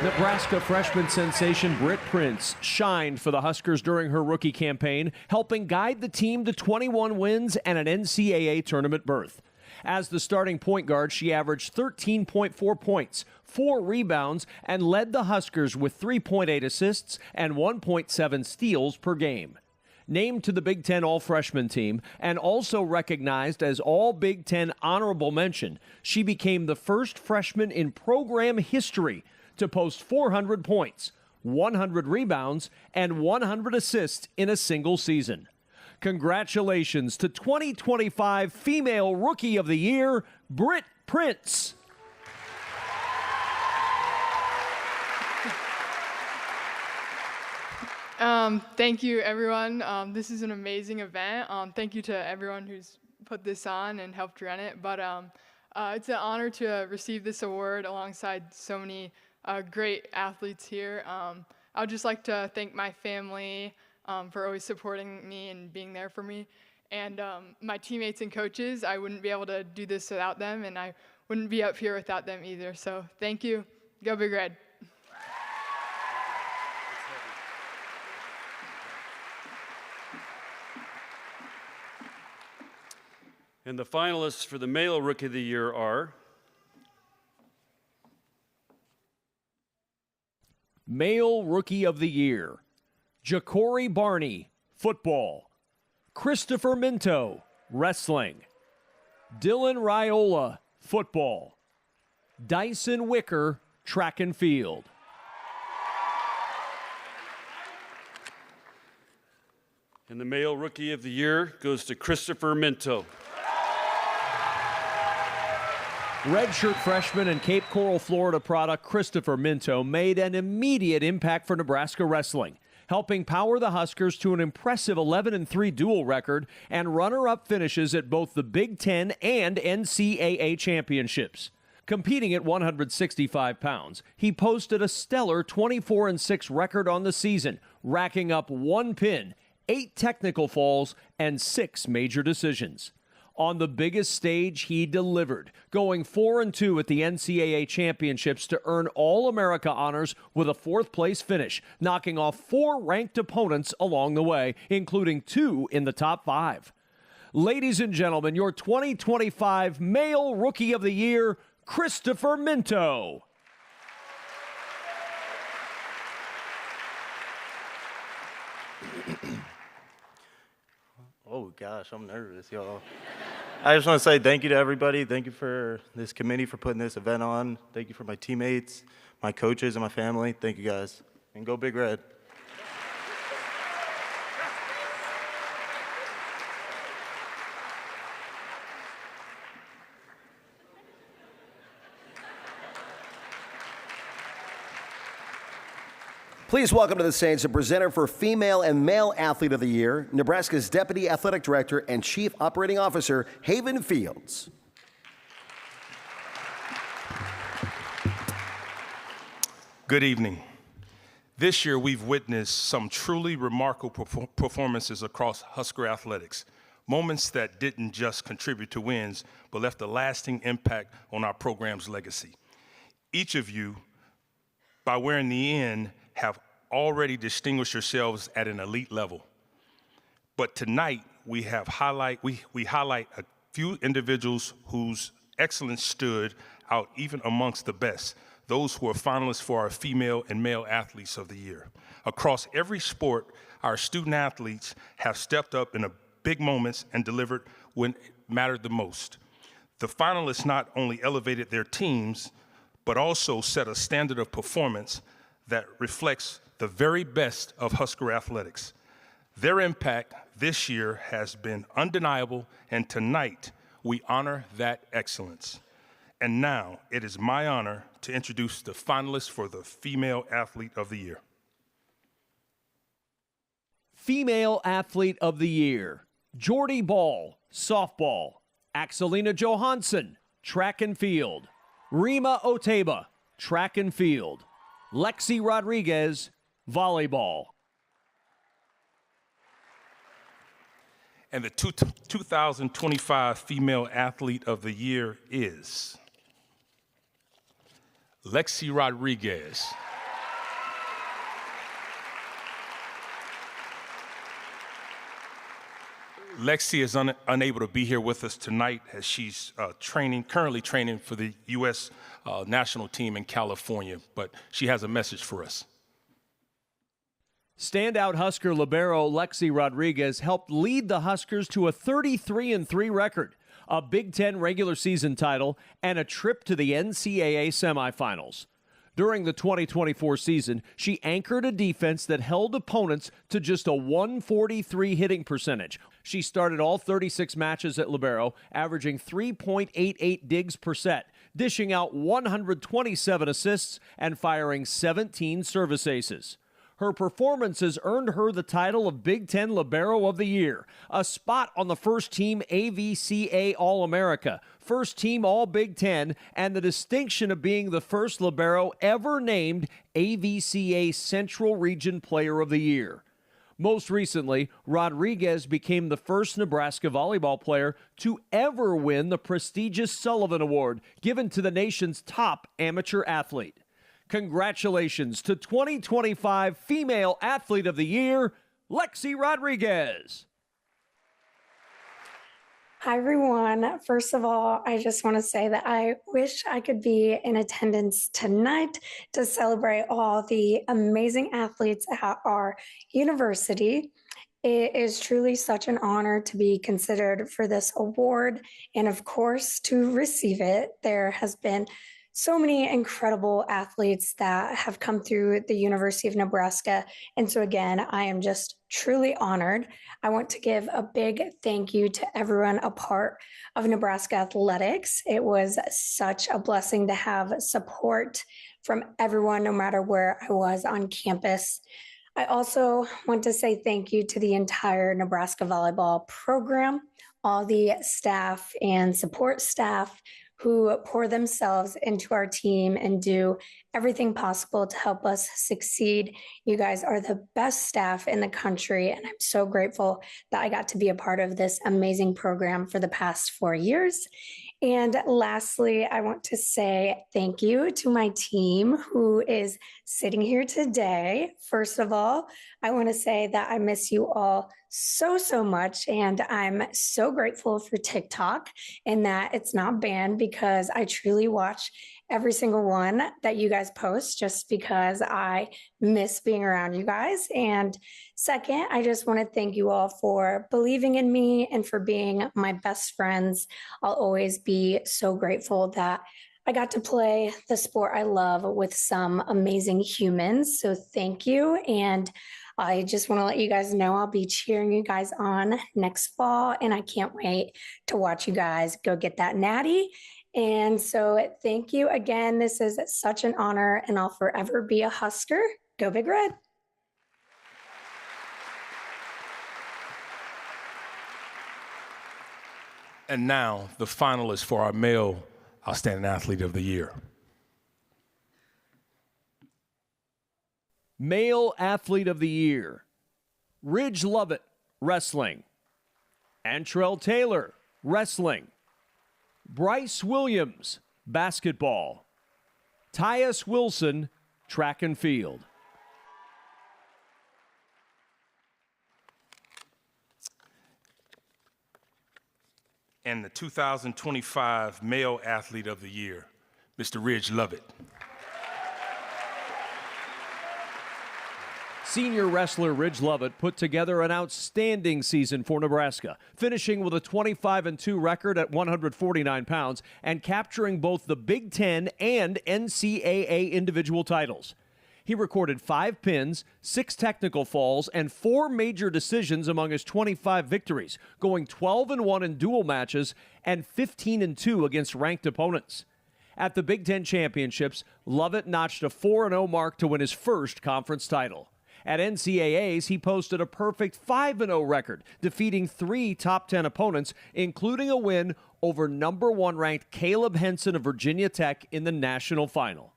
Nebraska freshman sensation Britt Prince shined for the Huskers during her rookie campaign, helping guide the team to 21 wins and an NCAA tournament berth. As the starting point guard, she averaged 13.4 points, 4 rebounds, and led the Huskers with 3.8 assists and 1.7 steals per game. Named to the Big Ten All-Freshman team and also recognized as All Big Ten Honorable Mention, she became the first freshman in program history to post 400 points, 100 rebounds, and 100 assists in a single season. Congratulations to 2025 Female Rookie of the Year, Britt Prince. Thank you, everyone. This is an amazing event. Thank you to everyone who's put this on and helped run it. But it's an honor to receive this award alongside so many great athletes here. I would just like to thank my family for always supporting me and being there for me. And my teammates and coaches, I wouldn't be able to do this without them, and I wouldn't be up here without them either. So thank you. Go Big Red. And the finalists for the Male Rookie of the Year are Male Rookie of the Year: Ja'Cory Barney, football; Christopher Minto, wrestling; Dylan Raiola, football; Dyson Wicker, track and field. And the male rookie of the year goes to Christopher Minto. Redshirt freshman and Cape Coral, Florida product Christopher Minto made an immediate impact for Nebraska wrestling, helping power the Huskers to an impressive 11-3 dual record and runner-up finishes at both the Big Ten and NCAA championships. Competing at 165 pounds, he posted a stellar 24-6 record on the season, racking up 1 pin, 8 technical falls, and 6 major decisions. On the biggest stage, he delivered, going 4-2 at the NCAA championships to earn All-America honors with a 4th-place finish, knocking off 4 ranked opponents along the way, including 2 in the top 5. Ladies and gentlemen, your 2025 Male Rookie of the Year, Christopher Minto. Oh gosh, I'm nervous, y'all. I just want to say thank you to everybody. Thank you for this committee for putting this event on. Thank you for my teammates, my coaches, and my family. Thank you guys. And go Big Red. Please welcome to the stage the presenter for Female and Male Athlete of the Year, Nebraska's Deputy Athletic Director and Chief Operating Officer, Haven Fields. Good evening. This year, we've witnessed some truly remarkable performances across Husker athletics, moments that didn't just contribute to wins, but left a lasting impact on our program's legacy. Each of you, by wearing the N, have already distinguished yourselves at an elite level. But tonight, we highlight a few individuals whose excellence stood out even amongst the best, those who are finalists for our Female and Male Athletes of the Year. Across every sport, our student athletes have stepped up in the big moments and delivered when it mattered the most. The finalists not only elevated their teams, but also set a standard of performance that reflects the very best of Husker athletics. Their impact this year has been undeniable, and tonight we honor that excellence. And now it is my honor to introduce the finalists for the Female Athlete of the Year. Female Athlete of the Year, Jordy Ball, softball. Axelina Johansson, track and field. Rima Oteba, track and field. Lexi Rodriguez, volleyball. And the 2025 Female Athlete of the Year is Lexi Rodriguez. Lexi is unable to be here with us tonight as she's currently training for the U.S. national team in California, but she has a message for us. Standout Husker libero Lexi Rodriguez helped lead the Huskers to a 33-3 record, a Big Ten regular season title, and a trip to the NCAA semifinals. During the 2024 season, she anchored a defense that held opponents to just a 143 hitting percentage. She started all 36 matches at libero, averaging 3.88 digs per set, dishing out 127 assists and firing 17 service aces. Her performances earned her the title of Big Ten Libero of the Year, a spot on the first team AVCA All-America, first team All-Big Ten, and the distinction of being the first libero ever named AVCA Central Region Player of the Year. Most recently, Rodriguez became the first Nebraska volleyball player to ever win the prestigious Sullivan Award, given to the nation's top amateur athlete. Congratulations to 2025 Female Athlete of the Year, Lexi Rodriguez. Hi, everyone. First of all, I just want to say that I wish I could be in attendance tonight to celebrate all the amazing athletes at our university. It is truly such an honor to be considered for this award and, of course, to receive it. There has been so many incredible athletes that have come through the University of Nebraska. And so, again, I am just truly honored. I want to give a big thank you to everyone a part of Nebraska athletics. It was such a blessing to have support from everyone, no matter where I was on campus. I also want to say thank you to the entire Nebraska volleyball program, all the staff and support staff who pour themselves into our team and do everything possible to help us succeed. You guys are the best staff in the country, and I'm so grateful that I got to be a part of this amazing program for the past 4 years. And lastly, I want to say thank you to my team who is sitting here today. First of all, I want to say that I miss you all so, so much. And I'm so grateful for TikTok and that it's not banned, because I truly watch every single one that you guys post just because I miss being around you guys. And second, I just want to thank you all for believing in me and for being my best friends. I'll always be so grateful that I got to play the sport I love with some amazing humans. So thank you. And I just want to let you guys know I'll be cheering you guys on next fall, and I can't wait to watch you guys go get that natty. And so thank you again. This is such an honor, and I'll forever be a Husker. Go Big Red. And now the finalists for our male Outstanding Athlete of the Year. Male Athlete of the Year, Ridge Lovett, wrestling. Antrell Taylor, wrestling. Bryce Williams, basketball. Tyus Wilson, track and field. And the 2025 Male Athlete of the Year, Mr. Ridge Lovett. Senior wrestler Ridge Lovett put together an outstanding season for Nebraska, finishing with a 25-2 record at 149 pounds and capturing both the Big Ten and NCAA individual titles. He recorded 5 pins, 6 technical falls, and 4 major decisions among his 25 victories, going 12-1 in dual matches and 15-2 against ranked opponents. At the Big Ten Championships, Lovett notched a 4-0 mark to win his first conference title. At NCAAs, he posted a perfect 5-0 record, defeating 3 top 10 opponents, including a win over number 1 ranked Caleb Henson of Virginia Tech in the national final.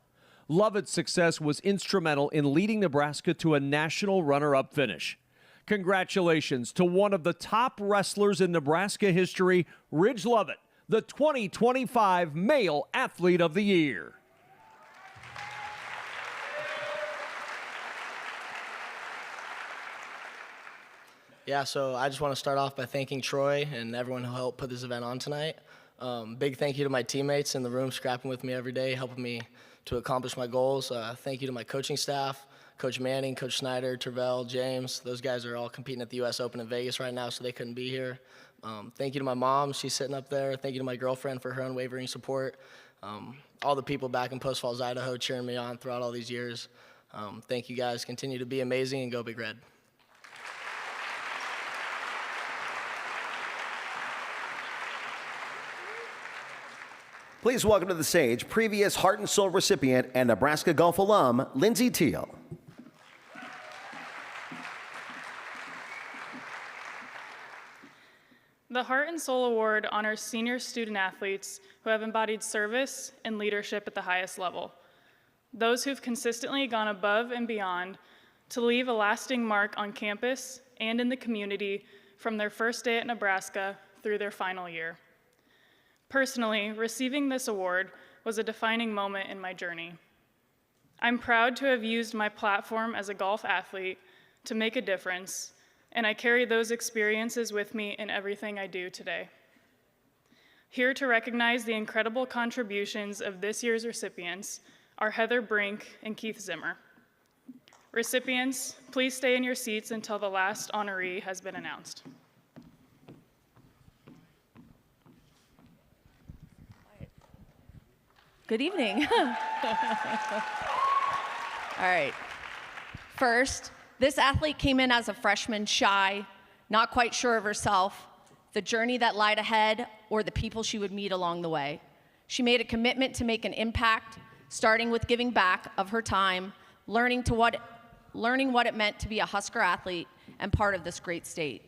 Lovett's success was instrumental in leading Nebraska to a national runner-up finish. Congratulations to one of the top wrestlers in Nebraska history, Ridge Lovett, the 2025 Male Athlete of the Year. Yeah, so I just want to start off by thanking Troy and everyone who helped put this event on tonight. Big thank you to my teammates in the room scrapping with me every day, helping me to accomplish my goals. Thank you to my coaching staff, Coach Manning, Coach Snyder, Tervel, James. Those guys are all competing at the U.S. Open in Vegas right now, so they couldn't be here. Thank you to my mom. She's sitting up there. Thank you to my girlfriend for her unwavering support. All the people back in Post Falls, Idaho, cheering me on throughout all these years. Thank you guys. Continue to be amazing and go Big Red. Please welcome to the stage previous Heart and Soul recipient and Nebraska Golf alum, Lindsey Teal. The Heart and Soul Award honors senior student athletes who have embodied service and leadership at the highest level. Those who've consistently gone above and beyond to leave a lasting mark on campus and in the community from their first day at Nebraska through their final year. Personally, receiving this award was a defining moment in my journey. I'm proud to have used my platform as a golf athlete to make a difference, and I carry those experiences with me in everything I do today. Here to recognize the incredible contributions of this year's recipients are Heather Brink and Keith Zimmer. Recipients, please stay in your seats until the last honoree has been announced. Good evening. All right. First, this athlete came in as a freshman, shy, not quite sure of herself, the journey that lied ahead, or the people she would meet along the way. She made a commitment to make an impact, starting with giving back of her time, learning what it meant to be a Husker athlete and part of this great state.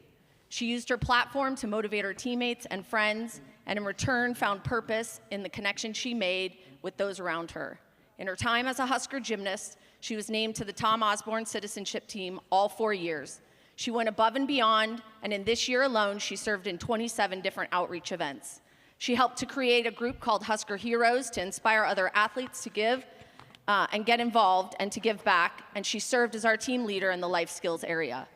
She used her platform to motivate her teammates and friends, and in return found purpose in the connection she made with those around her. In her time as a Husker gymnast, she was named to the Tom Osborne citizenship team all 4 years. She went above and beyond, and in this year alone, she served in 27 different outreach events. She helped to create a group called Husker Heroes to inspire other athletes to give and get involved and to give back, and she served as our team leader in the life skills area.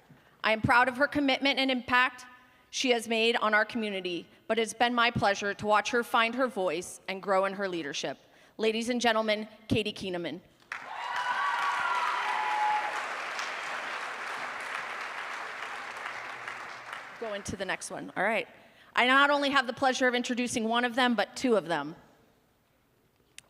I am proud of her commitment and impact she has made on our community, but it's been my pleasure to watch her find her voice and grow in her leadership. Ladies and gentlemen, Katie Keeneman. Go into the next one. All right. I not only have the pleasure of introducing one of them, but two of them.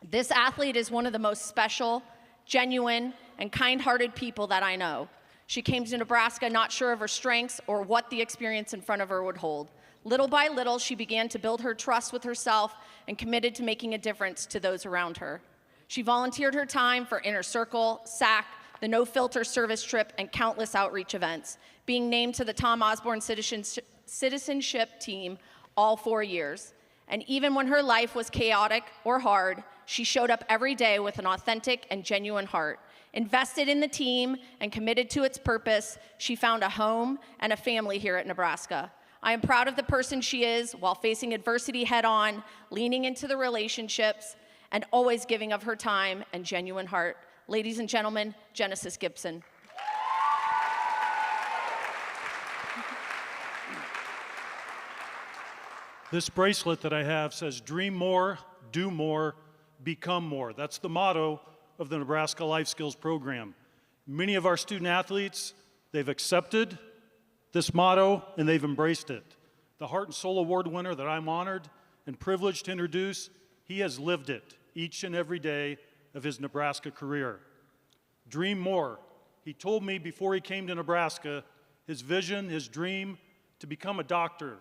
This athlete is one of the most special, genuine, and kind-hearted people that I know. She came to Nebraska not sure of her strengths or what the experience in front of her would hold. Little by little, she began to build her trust with herself and committed to making a difference to those around her. She volunteered her time for Inner Circle, SAC, the No Filter service trip, and countless outreach events, being named to the Tom Osborne citizenship team all 4 years. And even when her life was chaotic or hard, she showed up every day with an authentic and genuine heart. Invested in the team and committed to its purpose, she found a home and a family here at Nebraska. I am proud of the person she is while facing adversity head-on, leaning into the relationships, and always giving of her time and genuine heart. Ladies and gentlemen, Genesis Gibson. This bracelet that I have says, dream more, do more, become more. That's the motto of the Nebraska Life Skills program. Many of our student athletes, they've accepted this motto and they've embraced it. The Heart and Soul Award winner that I'm honored and privileged to introduce, he has lived it each and every day of his Nebraska career. Dream more. He told me before he came to Nebraska, his vision, his dream, to become a doctor,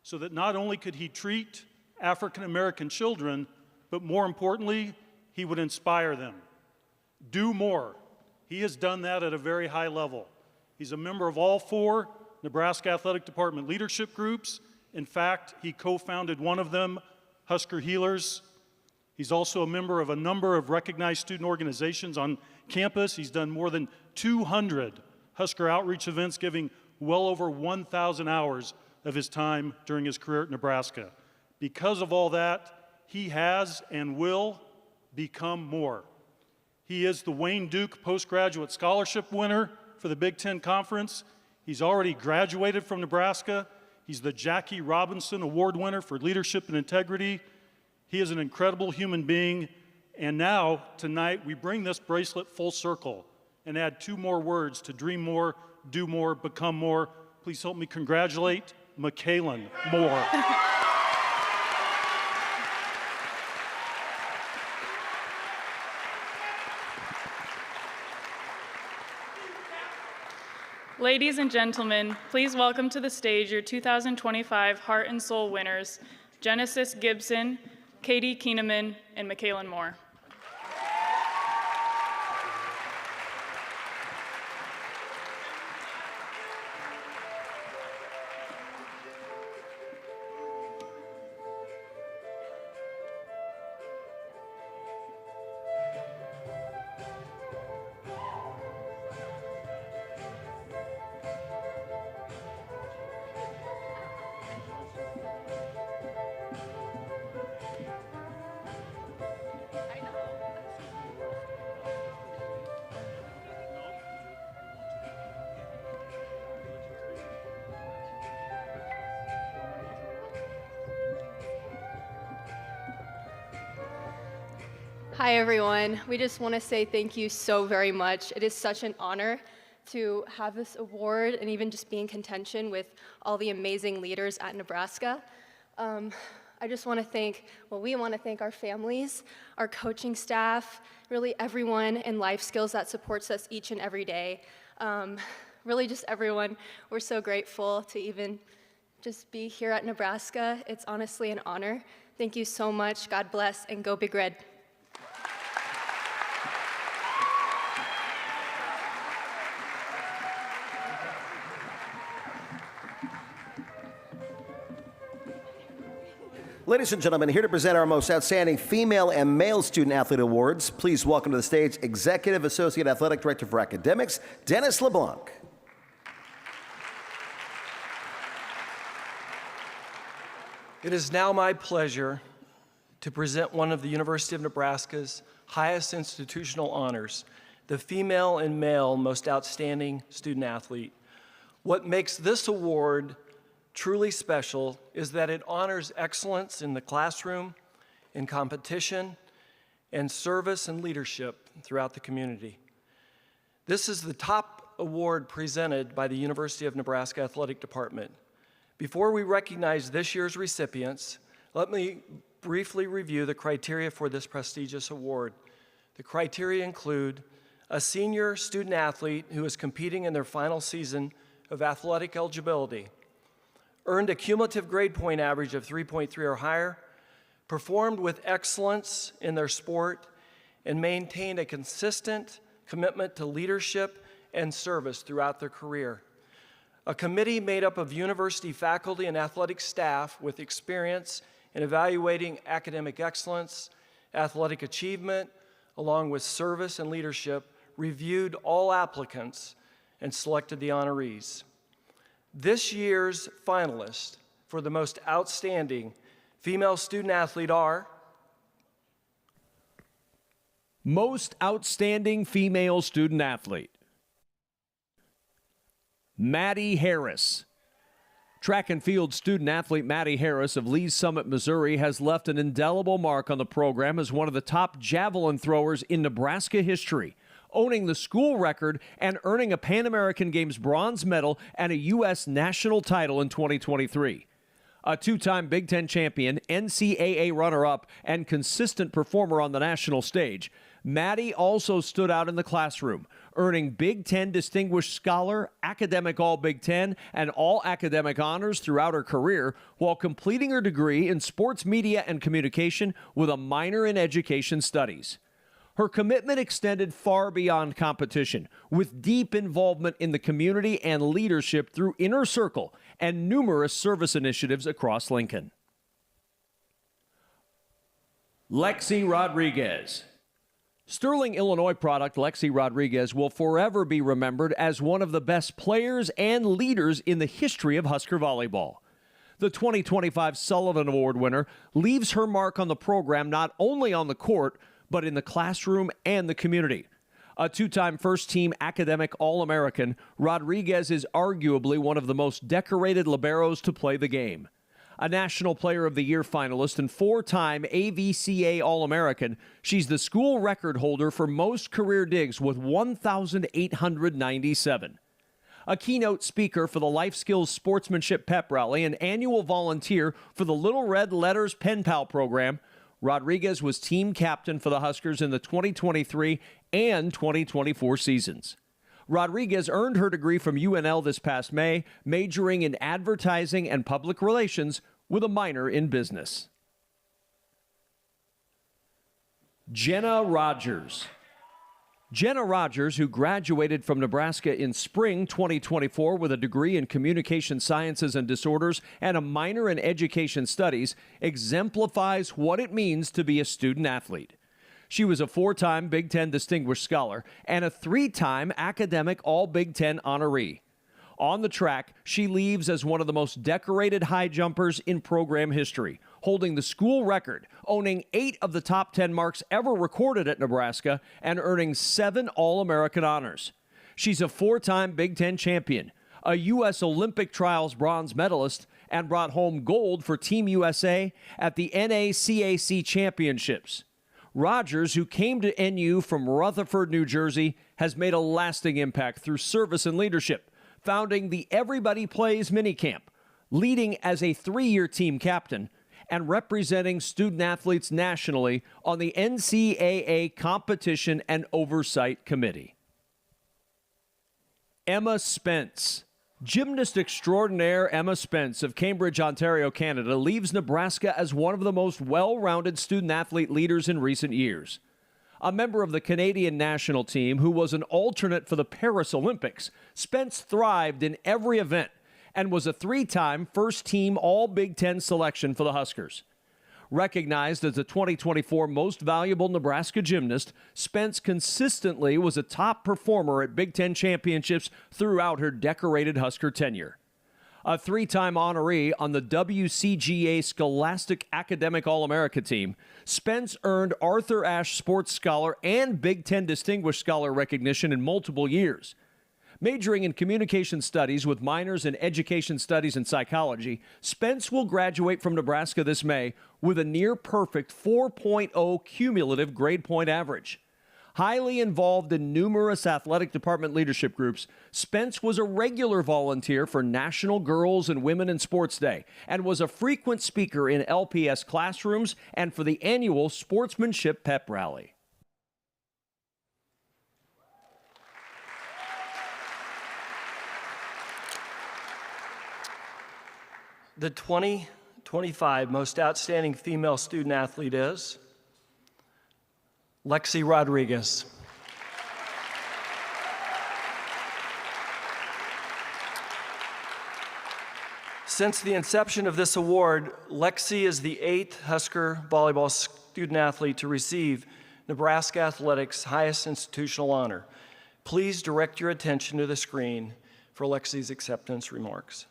so that not only could he treat African American children, but more importantly, he would inspire them. Do more. He has done that at a very high level. He's a member of all 4 Nebraska Athletic Department leadership groups. In fact, he co-founded one of them, Husker Healers. He's also a member of a number of recognized student organizations on campus. He's done more than 200 Husker outreach events, giving well over 1,000 hours of his time during his career at Nebraska. Because of all that, he has and will become more. He is the Wayne Duke Postgraduate Scholarship winner for the Big Ten Conference. He's already graduated from Nebraska. He's the Jackie Robinson Award winner for leadership and integrity. He is an incredible human being. And now, tonight, we bring this bracelet full circle and add 2 more words to dream more, do more, become more. Please help me congratulate McKaylin Moore. Ladies and gentlemen, please welcome to the stage your 2025 Heart and Soul winners, Genesis Gibson, Katie Keeneman, and McKaylin Moore. Hi, everyone. We just want to say thank you so very much. It is such an honor to have this award and even just be in contention with all the amazing leaders at Nebraska. I just want to thank, we want to thank our families, our coaching staff, really everyone in life skills that supports us each and every day. Really just everyone. We're so grateful to even just be here at Nebraska. It's honestly an honor. Thank you so much. God bless, and go Big Red. Ladies and gentlemen, here to present our most outstanding female and male student athlete awards, please welcome to the stage Executive Associate Athletic Director for Academics, Dennis LeBlanc. It is now my pleasure to present one of the University of Nebraska's highest institutional honors, the female and male most outstanding student athlete. What makes this award truly special is that it honors excellence in the classroom, in competition, and service and leadership throughout the community. This is the top award presented by the University of Nebraska Athletic Department. Before we recognize this year's recipients, let me briefly review the criteria for this prestigious award. The criteria include a senior student athlete who is competing in their final season of athletic eligibility, earned a cumulative grade point average of 3.3 or higher, performed with excellence in their sport, and maintained a consistent commitment to leadership and service throughout their career. A committee made up of university faculty and athletic staff with experience in evaluating academic excellence, athletic achievement, along with service and leadership, reviewed all applicants and selected the honorees. This year's finalists for the most outstanding female student athlete are Most Outstanding Female Student Athlete, Maddie Harris. Track and field student athlete Maddie Harris of Lee's Summit, Missouri, has left an indelible mark on the program as one of the top javelin throwers in Nebraska history, owning the school record and earning a Pan American Games bronze medal and a U.S. national title in 2023. A two-time Big Ten champion, NCAA runner-up, and consistent performer on the national stage, Maddie also stood out in the classroom, earning Big Ten Distinguished Scholar, Academic All-Big Ten, and All-Academic Honors throughout her career, while completing her degree in Sports Media and Communication with a minor in Education Studies. Her commitment extended far beyond competition, with deep involvement in the community and leadership through Inner Circle and numerous service initiatives across Lincoln. Lexi Rodriguez. Sterling, Illinois product Lexi Rodriguez will forever be remembered as one of the best players and leaders in the history of Husker volleyball. The 2025 Sullivan Award winner leaves her mark on the program not only on the court, but in the classroom and the community. A two-time first-team academic All-American, Rodriguez is arguably one of the most decorated liberos to play the game. A National Player of the Year finalist and four-time AVCA All-American, she's the school record holder for most career digs with 1,897. A keynote speaker for the Life Skills Sportsmanship Pep Rally and annual volunteer for the Little Red Letters Pen Pal program, Rodriguez was team captain for the Huskers in the 2023 and 2024 seasons. Rodriguez earned her degree from UNL this past May, majoring in advertising and public relations with a minor in business. Jenna Rogers. Jenna Rogers, who graduated from Nebraska in spring 2024 with a degree in Communication Sciences and Disorders and a minor in Education Studies, exemplifies what it means to be a student athlete. She was a four-time Big Ten Distinguished Scholar and a three-time Academic All-Big Ten honoree. On the track, she leaves as one of the most decorated high jumpers in program history, holding the school record, owning 8 of the top 10 marks ever recorded at Nebraska, and earning 7 All-American honors. She's a four-time Big Ten champion, a U.S. Olympic trials bronze medalist, and brought home gold for Team USA at the NACAC Championships. Rogers, who came to NU from Rutherford, New Jersey, has made a lasting impact through service and leadership, founding the Everybody Plays minicamp, leading as a 3-year team captain, and representing student athletes nationally on the NCAA Competition and Oversight Committee. Emma Spence. Gymnast extraordinaire Emma Spence of Cambridge, Ontario, Canada, leaves Nebraska as one of the most well-rounded student-athlete leaders in recent years. A member of the Canadian national team who was an alternate for the Paris Olympics, Spence thrived in every event and was a three-time first-team All-Big Ten selection for the Huskers. Recognized as the 2024 Most Valuable Nebraska Gymnast, Spence consistently was a top performer at Big Ten championships throughout her decorated Husker tenure. A three-time honoree on the WCGA Scholastic Academic All-America team, Spence earned Arthur Ashe Sports Scholar and Big Ten Distinguished Scholar recognition in multiple years. Majoring in communication studies with minors in education studies and psychology, Spence will graduate from Nebraska this May with a near-perfect 4.0 cumulative grade point average. Highly involved in numerous athletic department leadership groups, Spence was a regular volunteer for National Girls and Women in Sports Day and was a frequent speaker in LPS classrooms and for the annual Sportsmanship Pep Rally. The 2025 Most Outstanding Female Student Athlete is Lexi Rodriguez. Since the inception of this award, Lexi is the 8th Husker volleyball student athlete to receive Nebraska Athletics' highest institutional honor. Please direct your attention to the screen for Lexi's acceptance remarks.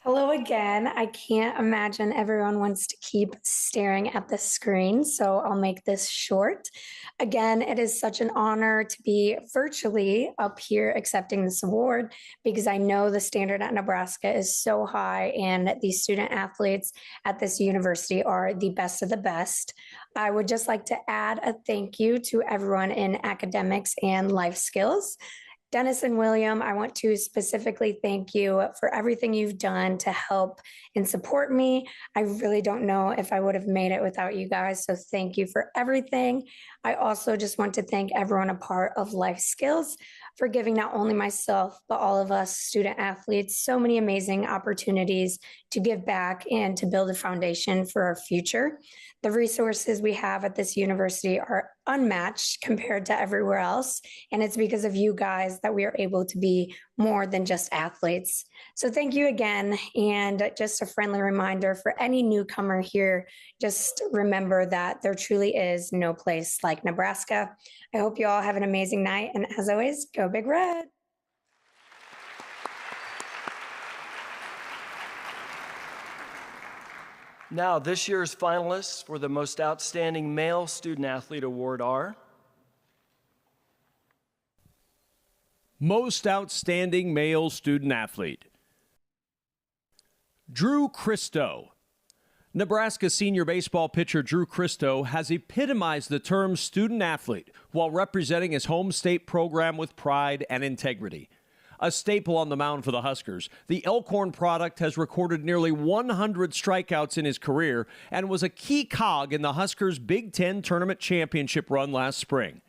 Hello again. I can't imagine everyone wants to keep staring at the screen, so I'll make this short. Again, it is such an honor to be virtually up here accepting this award because I know the standard at Nebraska is so high and the student athletes at this university are the best of the best. I would just like to add a thank you to everyone in academics and life skills. Dennis and William, I want to specifically thank you for everything you've done to help and support me. I really don't know if I would have made it without you guys, so thank you for everything. I also just want to thank everyone a part of Life Skills for giving not only myself, but all of us student athletes so many amazing opportunities to give back and to build a foundation for our future. The resources we have at this university are unmatched compared to everywhere else, and it's because of you guys that we are able to be more than just athletes. So thank you again, and just a friendly reminder for any newcomer here, just remember that there truly is no place like Nebraska. I hope you all have an amazing night, and as always, go Big Red. Now, this year's finalists for the Most Outstanding Male Student Athlete Award are Most Outstanding Male Student Athlete, Drew Christo. Nebraska senior baseball pitcher Drew Christo has epitomized the term student athlete while representing his home state program with pride and integrity. A staple on the mound for the Huskers, the Elkhorn product has recorded nearly 100 strikeouts in his career and was a key cog in the Huskers' Big Ten Tournament Championship run last spring.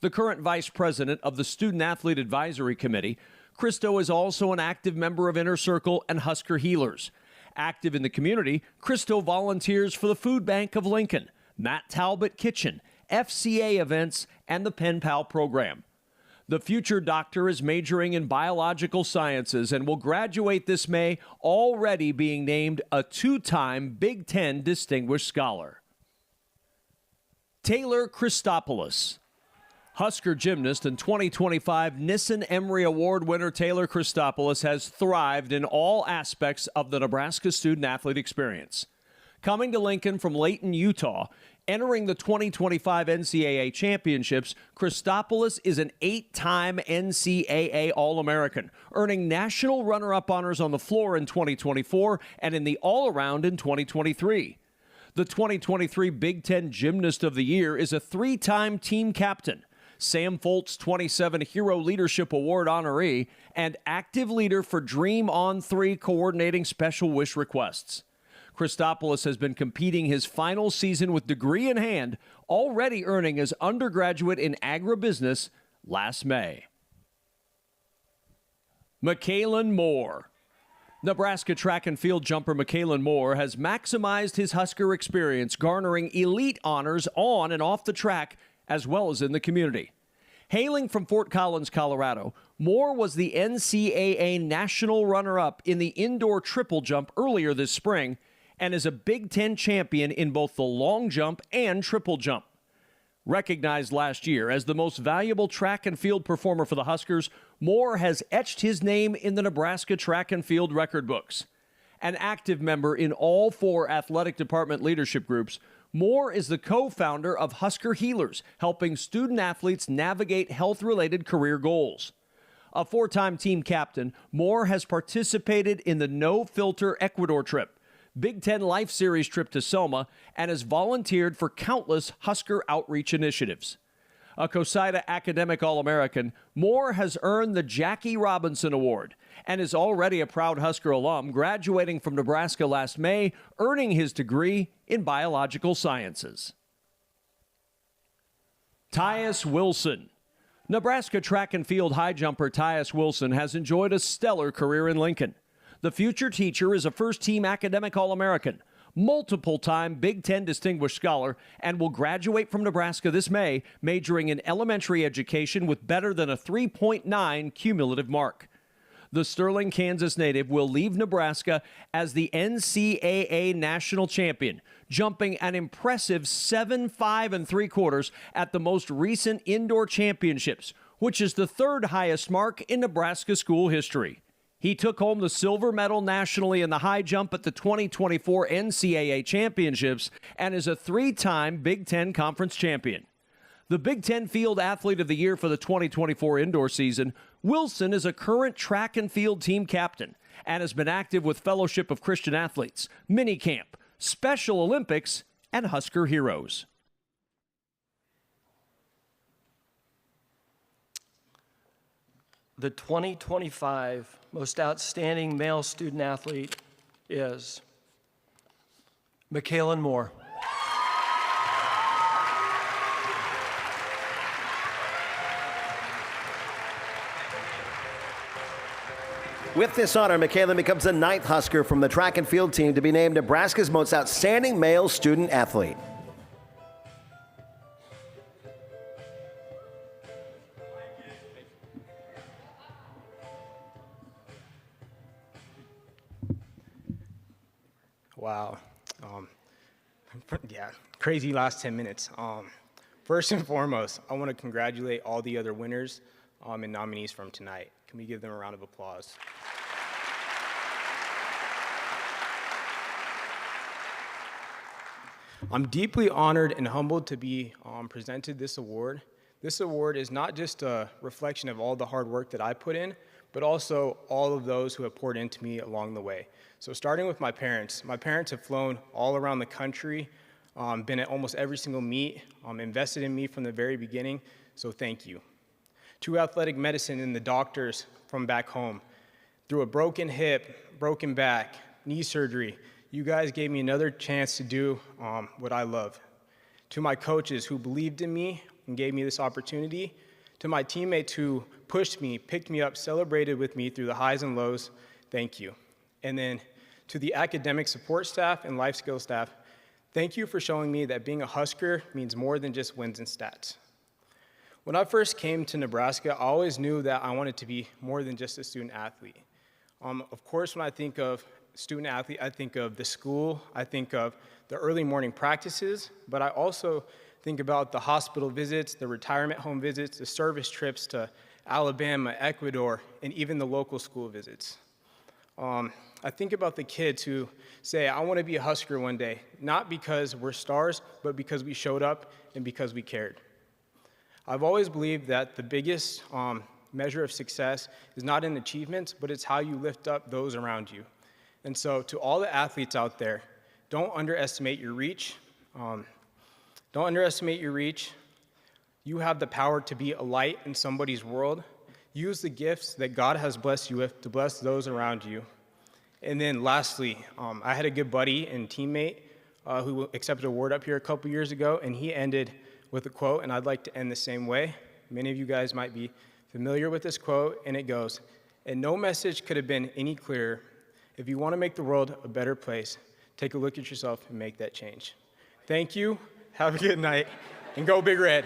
The current vice president of the Student Athlete Advisory Committee, Christo is also an active member of Inner Circle and Husker Healers. Active in the community, Christo volunteers for the Food Bank of Lincoln, Matt Talbot Kitchen, FCA events, and the Pen Pal program. The future doctor is majoring in biological sciences and will graduate this May, already being named a two-time Big Ten Distinguished Scholar. Taylor Christopoulos. Husker gymnast and 2025 Nissen Emery Award winner Taylor Christopoulos has thrived in all aspects of the Nebraska student-athlete experience. Coming to Lincoln from Layton, Utah, entering the 2025 NCAA championships, Christopoulos is an 8-time NCAA All-American, earning national runner-up honors on the floor in 2024 and in the all-around in 2023. The 2023 Big Ten Gymnast of the Year is a 3-time team captain, Sam Folt's 27 Hero Leadership Award honoree, and active leader for Dream on 3 coordinating special wish requests. Christopoulos has been competing his final season with degree in hand, already earning his undergraduate in agribusiness last May. Michaelan Moore. Nebraska track and field jumper Michaelan Moore has maximized his Husker experience, garnering elite honors on and off the track, as well as in the community. Hailing from Fort Collins, Colorado, Moore was the NCAA national runner-up in the indoor triple jump earlier this spring and is a Big Ten champion in both the long jump and triple jump. Recognized last year as the most valuable track and field performer for the Huskers, Moore has etched his name in the Nebraska track and field record books. An active member in all 4 athletic department leadership groups, Moore is the co-founder of Husker Healers, helping student athletes navigate health-related career goals. A 4-time team captain, Moore has participated in the No Filter Ecuador trip, Big Ten Life Series trip to Selma, and has volunteered for countless Husker outreach initiatives. A COSIDA Academic All-American, Moore has earned the Jackie Robinson Award and is already a proud Husker alum, graduating from Nebraska last May, earning his degree in biological sciences. Tyus Wilson. Nebraska track and field high jumper Tyus Wilson has enjoyed a stellar career in Lincoln. The future teacher is a first-team Academic All-American, multiple-time Big Ten Distinguished Scholar, and will graduate from Nebraska this May, majoring in elementary education with better than a 3.9 cumulative mark. The Sterling, Kansas native will leave Nebraska as the NCAA national champion, jumping an impressive 7.5 3/4 at the most recent indoor championships, which is the 3rd highest mark in Nebraska school history. He took home the silver medal nationally in the high jump at the 2024 NCAA championships and is a 3-time Big Ten Conference champion. The Big Ten Field Athlete of the Year for the 2024 indoor season, Wilson is a current track and field team captain and has been active with Fellowship of Christian Athletes, minicamp, Special Olympics, and Husker Heroes. The 2025 Most Outstanding Male Student Athlete is Michaelan Moore. With this honor, Michaelan becomes the 9th Husker from the track and field team to be named Nebraska's Most Outstanding Male Student Athlete. Wow. Yeah, crazy last 10 minutes. First and foremost, I want to congratulate all the other winners and nominees from tonight. Can we give them a round of applause? I'm deeply honored and humbled to be presented this award. This award is not just a reflection of all the hard work that I put in, but also all of those who have poured into me along the way. So starting with my parents have flown all around the country, been at almost every single meet, invested in me from the very beginning, so thank you. To athletic medicine and the doctors from back home. Through a broken hip, broken back, knee surgery, you guys gave me another chance to do what I love. To my coaches who believed in me and gave me this opportunity, to my teammates who pushed me, picked me up, celebrated with me through the highs and lows, thank you. And then to the academic support staff and life skills staff, thank you for showing me that being a Husker means more than just wins and stats. When I first came to Nebraska, I always knew that I wanted to be more than just a student athlete. Of course, when I think of student athlete, I think of the school, I think of the early morning practices, but I also think about the hospital visits, the retirement home visits, the service trips to Alabama, Ecuador, and even the local school visits. I think about the kids who say, I want to be a Husker one day, not because we're stars, but because we showed up and because we cared. I've always believed that the biggest measure of success is not in achievements, but it's how you lift up those around you. And so to all the athletes out there, don't underestimate your reach. Don't underestimate your reach. You have the power to be a light in somebody's world. Use the gifts that God has blessed you with to bless those around you. And then lastly, I had a good buddy and teammate who accepted an award up here a couple years ago, and he ended with a quote, and I'd like to end the same way. Many of you guys might be familiar with this quote, and it goes, "And no message could have been any clearer. If you want to make the world a better place, take a look at yourself and make that change." Thank you, have a good night, and go Big Red.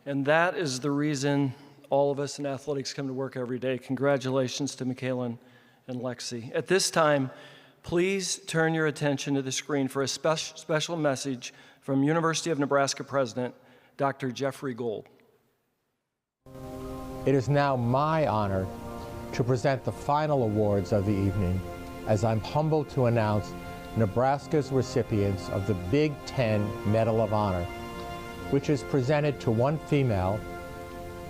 And that is the reason all of us in athletics come to work every day. Congratulations to Michaela and Lexi. At this time, please turn your attention to the screen for a special message from University of Nebraska President, Dr. Jeffrey Gold. It is now my honor to present the final awards of the evening, as I'm humbled to announce Nebraska's recipients of the Big Ten Medal of Honor, which is presented to one female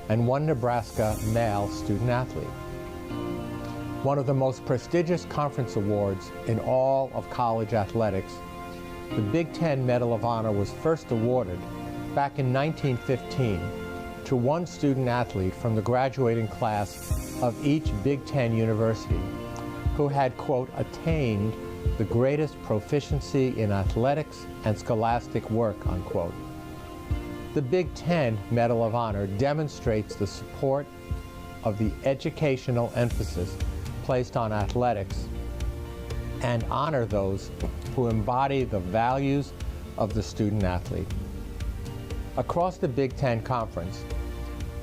and one Nebraska male student athlete. One of the most prestigious conference awards in all of college athletics, the Big Ten Medal of Honor was first awarded back in 1915 to one student athlete from the graduating class of each Big Ten university who had, quote, attained the greatest proficiency in athletics and scholastic work, unquote. The Big Ten Medal of Honor demonstrates the support of the educational emphasis placed on athletics and honor those who embody the values of the student athlete. Across the Big Ten Conference,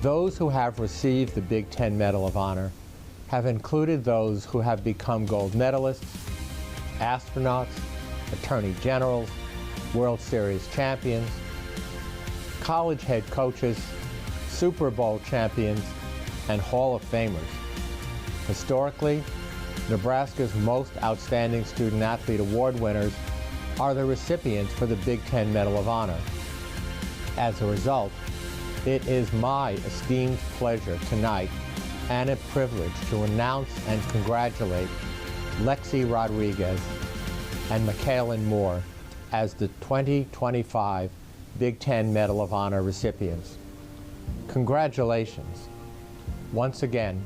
those who have received the Big Ten Medal of Honor have included those who have become gold medalists, astronauts, attorney generals, World Series champions, college head coaches, Super Bowl champions, and Hall of Famers. Historically, Nebraska's most outstanding student athlete award winners are the recipients for the Big Ten Medal of Honor. As a result, it is my esteemed pleasure tonight and a privilege to announce and congratulate Lexi Rodriguez and Michaela Moore as the 2025 Big Ten Medal of Honor recipients. Congratulations once again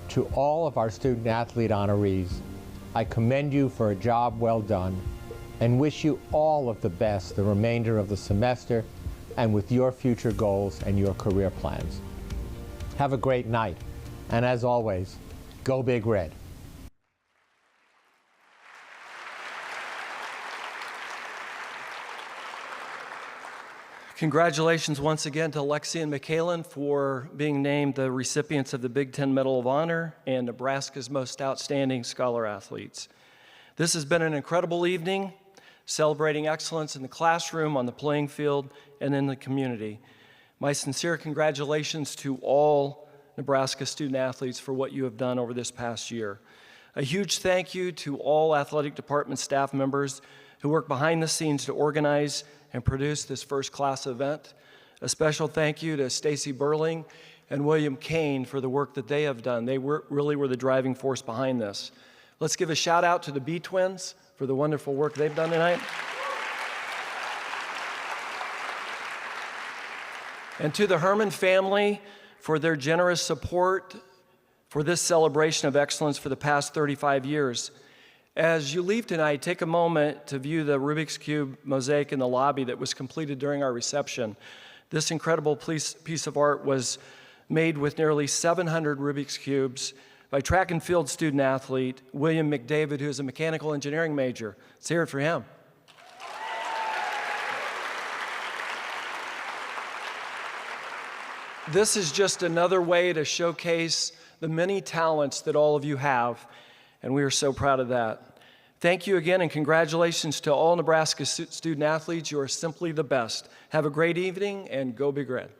to all of our student athlete honorees. I commend you for a job well done and wish you all of the best the remainder of the semester and with your future goals and your career plans. Have a great night, and as always, go Big Red. Congratulations once again to Lexi and Michaela for being named the recipients of the Big Ten Medal of Honor and Nebraska's most outstanding scholar athletes. This has been an incredible evening, celebrating excellence in the classroom, on the playing field, and in the community. My sincere congratulations to all Nebraska student athletes for what you have done over this past year. A huge thank you to all athletic department staff members who work behind the scenes to organize and produce this first-class event. A special thank you to Stacy Burling and William Kane for the work that they have done. They really were the driving force behind this. Let's give a shout out to the B Twins for the wonderful work they've done tonight. And to the Herman family for their generous support for this celebration of excellence for the past 35 years. As you leave tonight, take a moment to view the Rubik's Cube mosaic in the lobby that was completed during our reception. This incredible piece of art was made with nearly 700 Rubik's Cubes by track and field student athlete William McDavid, who is a mechanical engineering major. Let's hear it for him. This is just another way to showcase the many talents that all of you have, and we are so proud of that. Thank you again, and congratulations to all Nebraska student athletes. You are simply the best. Have a great evening, and go Big Red.